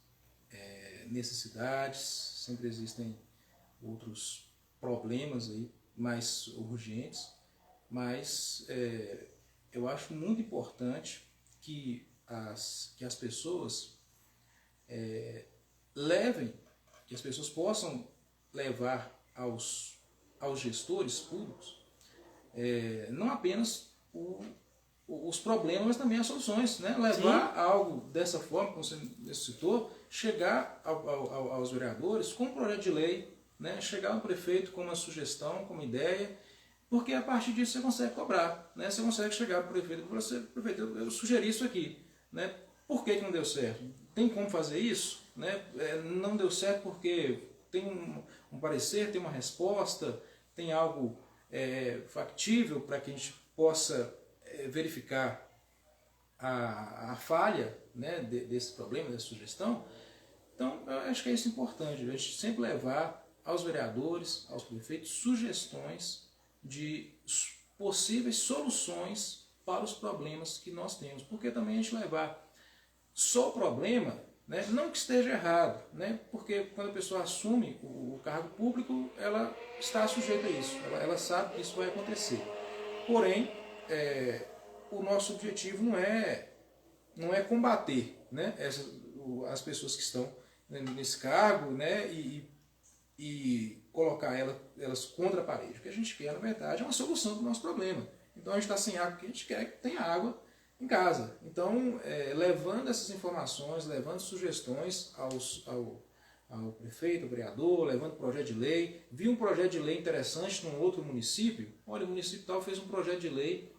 necessidades, sempre existem outros problemas aí mais urgentes, mas eu acho muito importante que as pessoas que as pessoas possam levar aos gestores públicos não apenas os problemas, mas também as soluções, né? Levar Sim. algo dessa forma, como você citou, chegar aos vereadores com um projeto de lei, né? Chegar ao prefeito com uma sugestão, com uma ideia, porque a partir disso você consegue cobrar, né? Você consegue chegar para o prefeito e falar assim, prefeito, eu sugeri isso aqui, né? Por que não deu certo? Tem como fazer isso? Né? Não deu certo porque tem um parecer, tem uma resposta, tem algo factível para que a gente possa verificar a falha, né, desse problema, dessa sugestão. Então, eu acho que é isso importante, a gente sempre levar aos vereadores, aos prefeitos, sugestões de possíveis soluções para os problemas que nós temos. Porque também a gente levar só o problema, né, não que esteja errado, né, porque quando a pessoa assume o cargo público, ela está sujeita a isso, ela sabe que isso vai acontecer. Porém, o nosso objetivo não é combater, né, as pessoas que estão nesse cargo, né, e colocar elas contra a parede. O que a gente quer, na verdade, é uma solução para o nosso problema. Então a gente está sem água porque a gente quer que tenha água em casa. Então, levando essas informações, levando sugestões ao prefeito, ao vereador, levando projeto de lei. Vi um projeto de lei interessante num outro município. Olha, o município tal fez um projeto de lei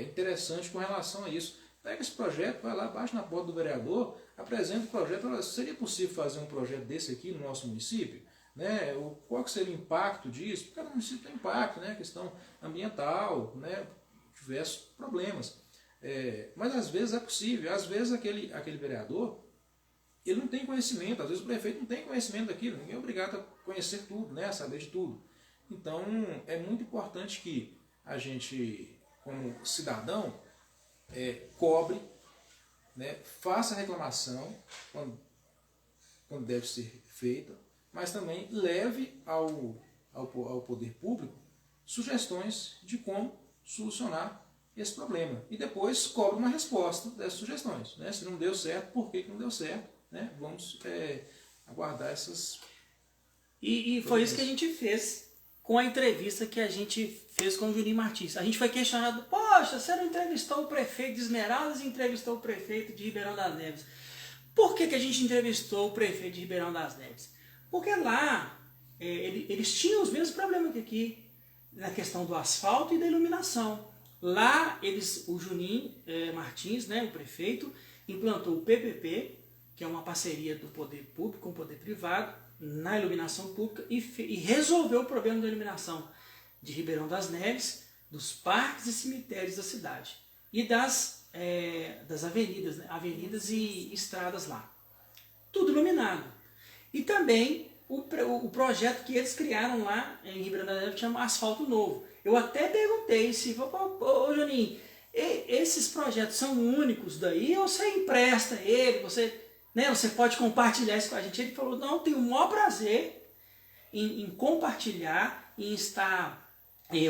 interessante com relação a isso. Pega esse projeto, vai lá, bate na porta do vereador, apresenta o projeto. Olha, seria possível fazer um projeto desse aqui no nosso município? Né? Qual que seria o impacto disso? Porque cada município tem impacto, né? Questão ambiental, né? Diversos problemas. Mas às vezes é possível, às vezes aquele vereador ele não tem conhecimento, às vezes o prefeito não tem conhecimento daquilo, ninguém é obrigado a conhecer tudo, né? A saber de tudo. Então é muito importante que a gente, como cidadão, cobre, né? Faça a reclamação quando deve ser feita, mas também leve ao poder público sugestões de como solucionar esse problema. E depois cobre uma resposta dessas sugestões. Né? Se não deu certo, por que não deu certo? Né? Vamos aguardar essas... E foi isso que a gente fez com a entrevista que a gente fez com o Juninho Martins. A gente foi questionado, poxa, você não entrevistou o prefeito de Esmeraldas e entrevistou o prefeito de Ribeirão das Neves. Por que a gente entrevistou o prefeito de Ribeirão das Neves? Porque lá eles tinham os mesmos problemas que aqui, na questão do asfalto e da iluminação. Lá o Juninho Martins, né, o prefeito, implantou o PPP, que é uma parceria do poder público com o poder privado, na iluminação pública, e resolveu o problema da iluminação de Ribeirão das Neves, dos parques e cemitérios da cidade, e das avenidas, né, avenidas e estradas lá. Tudo iluminado. E também o projeto que eles criaram lá em Ribeirão das Neves chama Asfalto Novo. Eu até perguntei se, ô Juninho, esses projetos são únicos daí ou você empresta ele, você pode compartilhar isso com a gente? Ele falou, não, tenho o maior prazer em compartilhar, em estar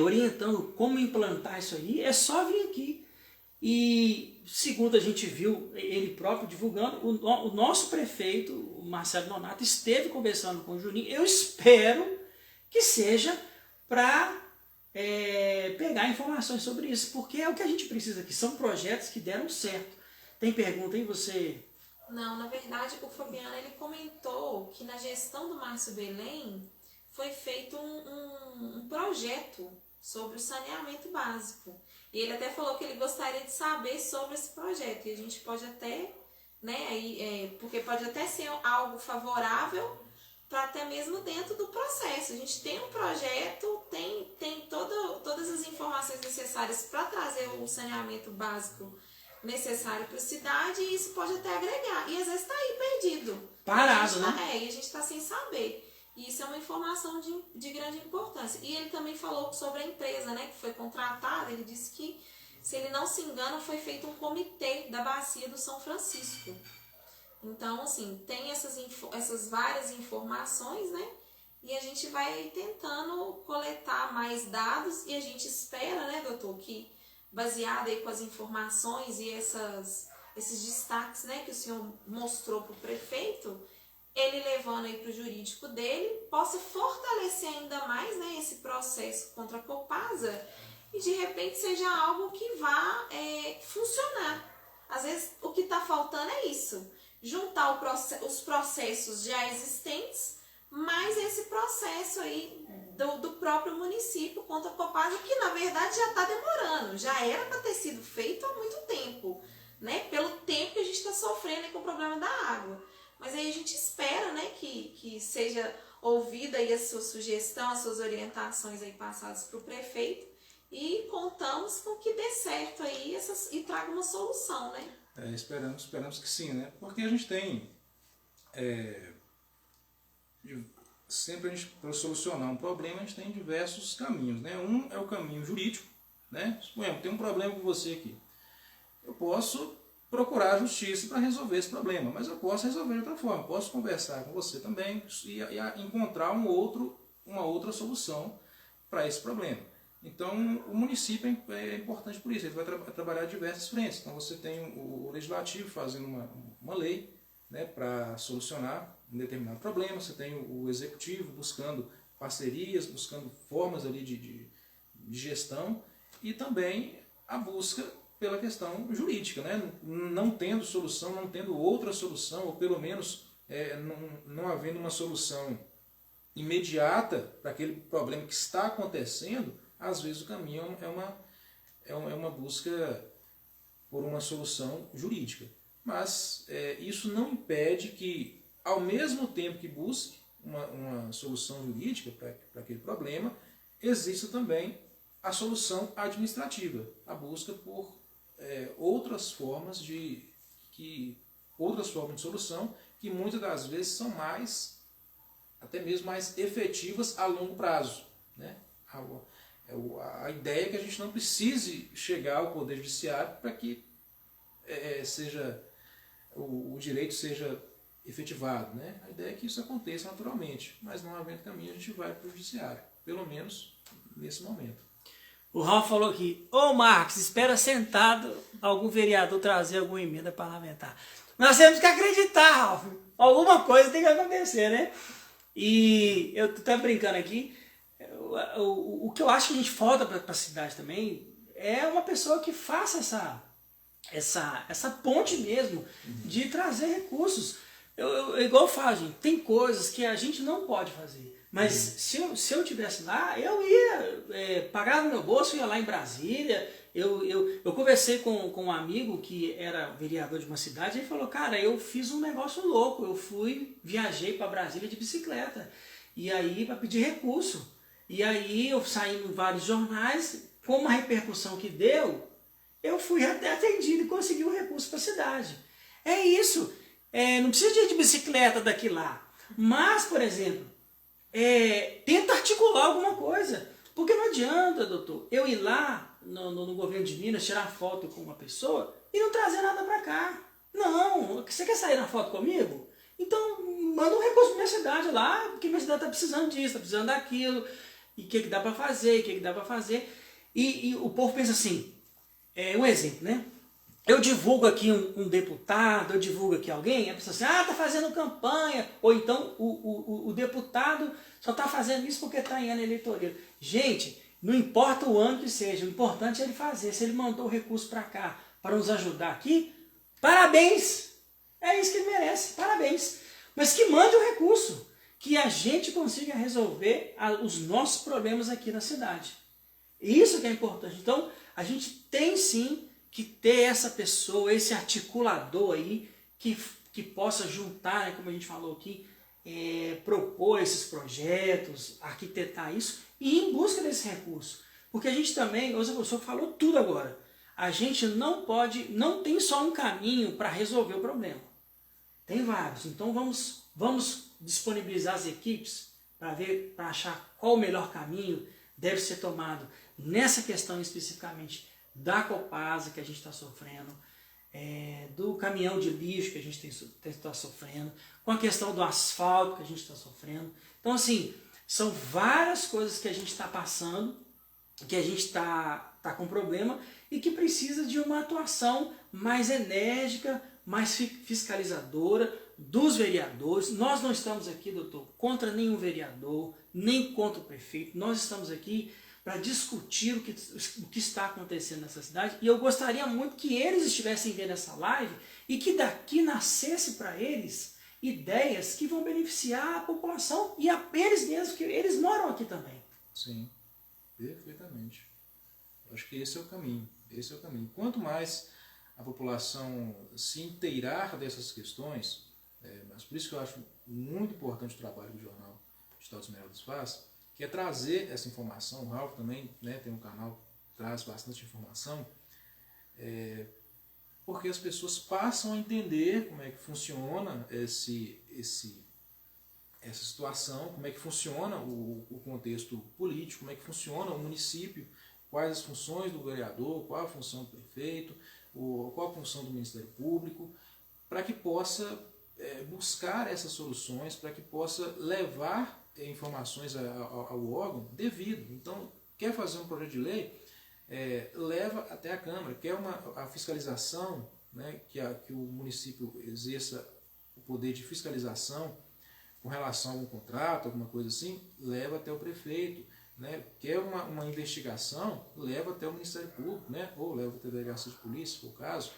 orientando como implantar isso aí, é só vir aqui. E segundo a gente viu ele próprio divulgando, o nosso prefeito, o Marcelo Nonato, esteve conversando com o Juninho. Eu espero que seja para pegar informações sobre isso, porque é o que a gente precisa aqui, são projetos que deram certo. Tem pergunta aí, você? Não, na verdade o Fabiano ele comentou que na gestão do Márcio Belém foi feito um projeto sobre o saneamento básico. E ele até falou que ele gostaria de saber sobre esse projeto. E a gente pode até, né, porque pode até ser algo favorável para até mesmo dentro do processo. A gente tem um projeto, tem todas as informações necessárias para trazer o saneamento básico necessário para a cidade, e isso pode até agregar. E às vezes está aí perdido. Parado, né? E a gente está sem saber. E isso é uma informação de grande importância. E ele também falou sobre a empresa, né, que foi contratada. Ele disse que, se ele não se engana, foi feito um comitê da bacia do São Francisco. Então, assim, tem essas várias informações, né? E a gente vai tentando coletar mais dados, e a gente espera, né, doutor, que baseado aí com as informações e esses destaques, né, que o senhor mostrou para o prefeito, ele levando aí para o jurídico dele, possa fortalecer ainda mais, né, esse processo contra a Copasa, e de repente seja algo que vá funcionar. Às vezes o que está faltando é isso, juntar os processos já existentes, mais esse processo aí do próprio município contra a Copasa, que na verdade já está demorando, já era para ter sido feito há muito tempo, né, pelo tempo que a gente está sofrendo aí com o problema da água. Mas aí a gente espera, né, que seja ouvida aí a sua sugestão, as suas orientações aí passadas para o prefeito, e contamos com que dê certo aí e traga uma solução, né? Esperamos que sim, né? Porque a gente tem sempre para solucionar um problema, a gente tem diversos caminhos, né? Um é o caminho jurídico, né? Suponhamos, tem um problema com você aqui. Eu posso procurar a justiça para resolver esse problema, mas eu posso resolver de outra forma. Posso conversar com você também e encontrar uma outra solução para esse problema. Então, o município é importante por isso, ele vai trabalhar diversas frentes. Então, você tem o legislativo fazendo uma lei, né, para solucionar um determinado problema, você tem o executivo buscando parcerias, buscando formas ali de gestão, e também a busca pela questão jurídica, né? Não tendo solução, não tendo outra solução, ou pelo menos não havendo uma solução imediata para aquele problema que está acontecendo, às vezes o caminho é uma busca por uma solução jurídica. Mas isso não impede que, ao mesmo tempo que busque uma solução jurídica para aquele problema, exista também a solução administrativa, a busca por outras formas de solução que muitas das vezes são até mesmo mais efetivas a longo prazo, né? A ideia é que a gente não precise chegar ao Poder Judiciário para que o direito seja efetivado, né? A ideia é que isso aconteça naturalmente, mas não havendo caminho a gente vai para o Judiciário, pelo menos nesse momento. O Ralf falou aqui, ô Marcos, espera sentado algum vereador trazer alguma emenda parlamentar. Nós temos que acreditar, Ralf. Alguma coisa tem que acontecer, né? E eu tô até brincando aqui, o que eu acho que a gente falta para a cidade também é uma pessoa que faça essa ponte mesmo de trazer recursos. Igual eu falo, gente, tem coisas que a gente não pode fazer. Mas se eu tivesse lá, eu ia pagar no meu bolso, ia lá em Brasília. Eu conversei com um amigo que era vereador de uma cidade, e ele falou, cara, eu fiz um negócio louco, viajei para Brasília de bicicleta, e aí para pedir recurso. E aí eu saí em vários jornais, com uma repercussão que deu, eu fui até atendido e consegui um recurso para a cidade. É isso, não precisa de ir de bicicleta daqui lá, mas, por exemplo, tenta articular alguma coisa, porque não adianta, doutor, eu ir lá no governo de Minas, tirar foto com uma pessoa e não trazer nada para cá. Não, você quer sair na foto comigo? Então manda um recurso para minha cidade lá, porque minha cidade está precisando disso, está precisando daquilo, e o que dá para fazer, E o povo pensa assim, um exemplo, né? Eu divulgo aqui um deputado, eu divulgo aqui alguém, a pessoa assim, tá fazendo campanha, ou então o deputado só está fazendo isso porque está em ano eleitoreiro. Gente, não importa o ano que seja, o importante é ele fazer. Se ele mandou o recurso para cá, para nos ajudar aqui, parabéns! É isso que ele merece, parabéns. Mas que mande o recurso, que a gente consiga resolver os nossos problemas aqui na cidade. Isso que é importante. Então, a gente tem sim que ter essa pessoa, esse articulador aí, que possa juntar, né, como a gente falou aqui, propor esses projetos, arquitetar isso e ir em busca desse recurso. Porque a gente também, o professor falou tudo agora, a gente não tem só um caminho para resolver o problema. Tem vários. Então vamos disponibilizar as equipes para achar qual o melhor caminho deve ser tomado nessa questão especificamente da Copasa que a gente está sofrendo, do caminhão de lixo que a gente está sofrendo, com a questão do asfalto que a gente está sofrendo. Então, assim, são várias coisas que a gente está passando, que a gente está com problema e que precisa de uma atuação mais enérgica, mais fiscalizadora dos vereadores. Nós não estamos aqui, doutor, contra nenhum vereador, nem contra o prefeito. Nós estamos aqui para discutir o que está acontecendo nessa cidade, e eu gostaria muito que eles estivessem vendo essa live e que daqui nascesse para eles ideias que vão beneficiar a população e a eles mesmos, que eles moram aqui também. Sim, perfeitamente. Acho que esse é o caminho. Quanto mais a população se inteirar dessas questões, mas por isso que eu acho muito importante o trabalho que o Jornal Digital dos Esmeraldas faz, que é trazer essa informação. O Ralf também, né, tem um canal que traz bastante informação, porque as pessoas passam a entender como é que funciona essa situação, como é que funciona o contexto político, como é que funciona o município, quais as funções do vereador, qual a função do prefeito, qual a função do Ministério Público, para que possa buscar essas soluções, para que possa levar informações ao órgão devido. Então, quer fazer um projeto de lei, leva até a Câmara, quer a fiscalização, né, que o município exerça o poder de fiscalização com relação a um contrato, alguma coisa assim, leva até o prefeito, né, quer uma investigação, leva até o Ministério Público, né, ou leva até a delegacia de polícia, se for o caso,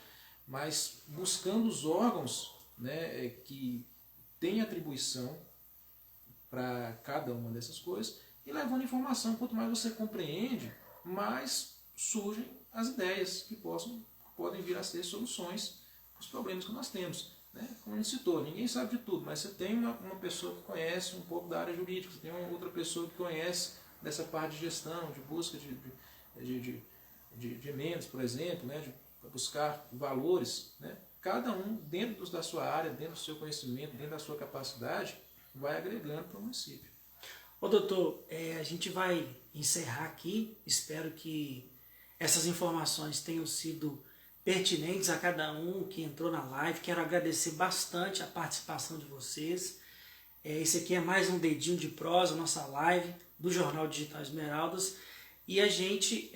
mas buscando os órgãos, né, que têm atribuição para cada uma dessas coisas e levando informação. Quanto mais você compreende, mais surgem as ideias que podem vir a ser soluções para os problemas que nós temos. Né? Como a gente citou, ninguém sabe de tudo, mas você tem uma pessoa que conhece um pouco da área jurídica, você tem uma outra pessoa que conhece dessa parte de gestão, de busca de emendas, por exemplo, né? De buscar valores. Né? Cada um, dentro da sua área, dentro do seu conhecimento, dentro da sua capacidade, vai agregando para o município. Ô doutor, a gente vai encerrar aqui, espero que essas informações tenham sido pertinentes a cada um que entrou na live. Quero agradecer bastante a participação de vocês. Esse aqui é mais um Dedinho de Prosa, nossa live do Jornal Digital Esmeraldas. E a gente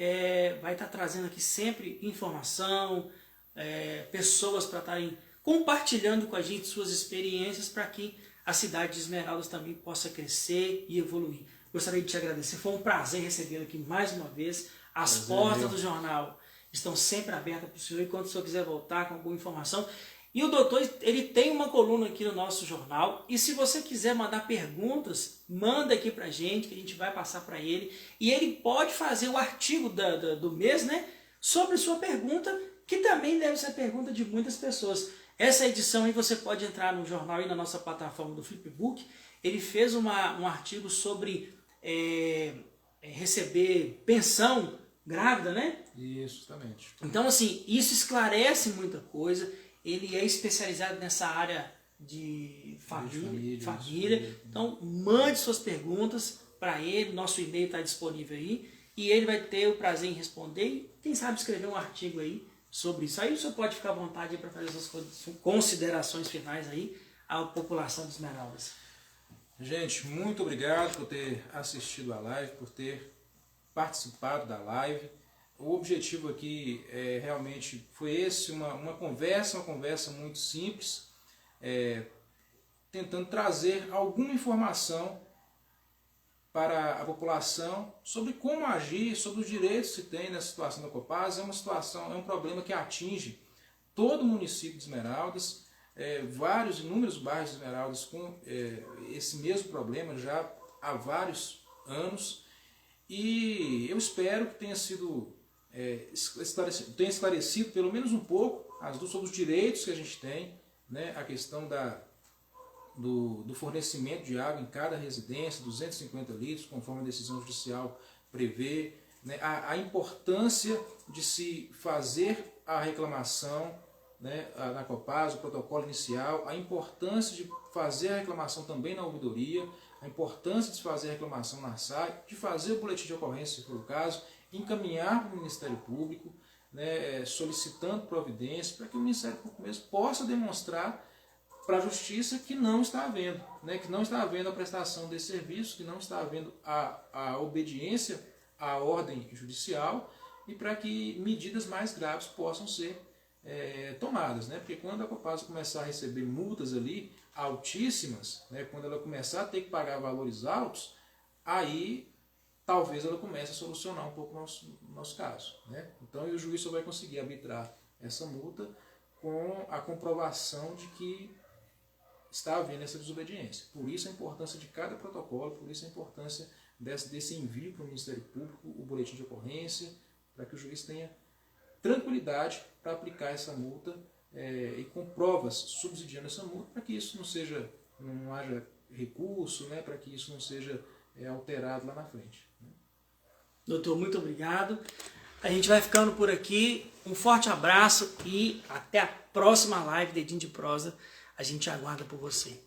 vai estar trazendo aqui sempre informação, pessoas para estarem compartilhando com a gente suas experiências para que a cidade de Esmeraldas também possa crescer e evoluir. Gostaria de te agradecer, foi um prazer recebê-lo aqui mais uma vez. As portas do jornal estão sempre abertas para o senhor, enquanto o senhor quiser voltar com alguma informação. E o doutor, ele tem uma coluna aqui no nosso jornal, e se você quiser mandar perguntas, manda aqui para a gente, que a gente vai passar para ele, e ele pode fazer o artigo do mês, né, sobre sua pergunta, que também deve ser a pergunta de muitas pessoas. Essa edição aí você pode entrar no jornal e na nossa plataforma do Flipbook. Ele fez um artigo sobre receber pensão grávida, né? Isso, justamente. Então, assim, isso esclarece muita coisa. Ele é especializado nessa área de família. Então, mande suas perguntas para ele. Nosso e-mail está disponível aí. E ele vai ter o prazer em responder e, quem sabe, escrever um artigo aí sobre isso. Aí o senhor pode ficar à vontade para fazer essas considerações finais aí à população de Esmeraldas. Gente, muito obrigado por ter assistido a live, por ter participado da live. O objetivo aqui realmente foi esse, uma conversa muito simples, tentando trazer alguma informação para a população sobre como agir, sobre os direitos que tem nessa situação da Copasa. É um problema que atinge todo o município de Esmeraldas, inúmeros bairros de Esmeraldas com esse mesmo problema já há vários anos, e eu espero que tenha sido tenha esclarecido pelo menos um pouco sobre os direitos que a gente tem, né, a questão do fornecimento de água em cada residência, 250 litros, conforme a decisão judicial prevê, né, a importância de se fazer a reclamação, né, na Copasa, o protocolo inicial, a importância de fazer a reclamação também na ouvidoria, a importância de se fazer a reclamação na SAI, de fazer o boletim de ocorrência, se for o caso, encaminhar para o Ministério Público, né, solicitando providência, para que o Ministério Público mesmo possa demonstrar para a Justiça que não está havendo, né, que não está havendo a prestação desse serviço, que não está havendo a obediência à ordem judicial, e para que medidas mais graves possam ser tomadas, né? Porque quando a Copasa começar a receber multas ali altíssimas, né, quando ela começar a ter que pagar valores altos, aí talvez ela comece a solucionar um pouco o nosso caso, né? Então o juiz só vai conseguir arbitrar essa multa com a comprovação de que está havendo essa desobediência. Por isso a importância de cada protocolo, por isso a importância desse envio para o Ministério Público, o boletim de ocorrência, para que o juiz tenha tranquilidade para aplicar essa multa e com provas subsidiando essa multa, para que isso não haja recurso, né, para que isso não seja alterado lá na frente. Doutor, muito obrigado. A gente vai ficando por aqui. Um forte abraço e até a próxima live Dedinho de Prosa. A gente aguarda por você.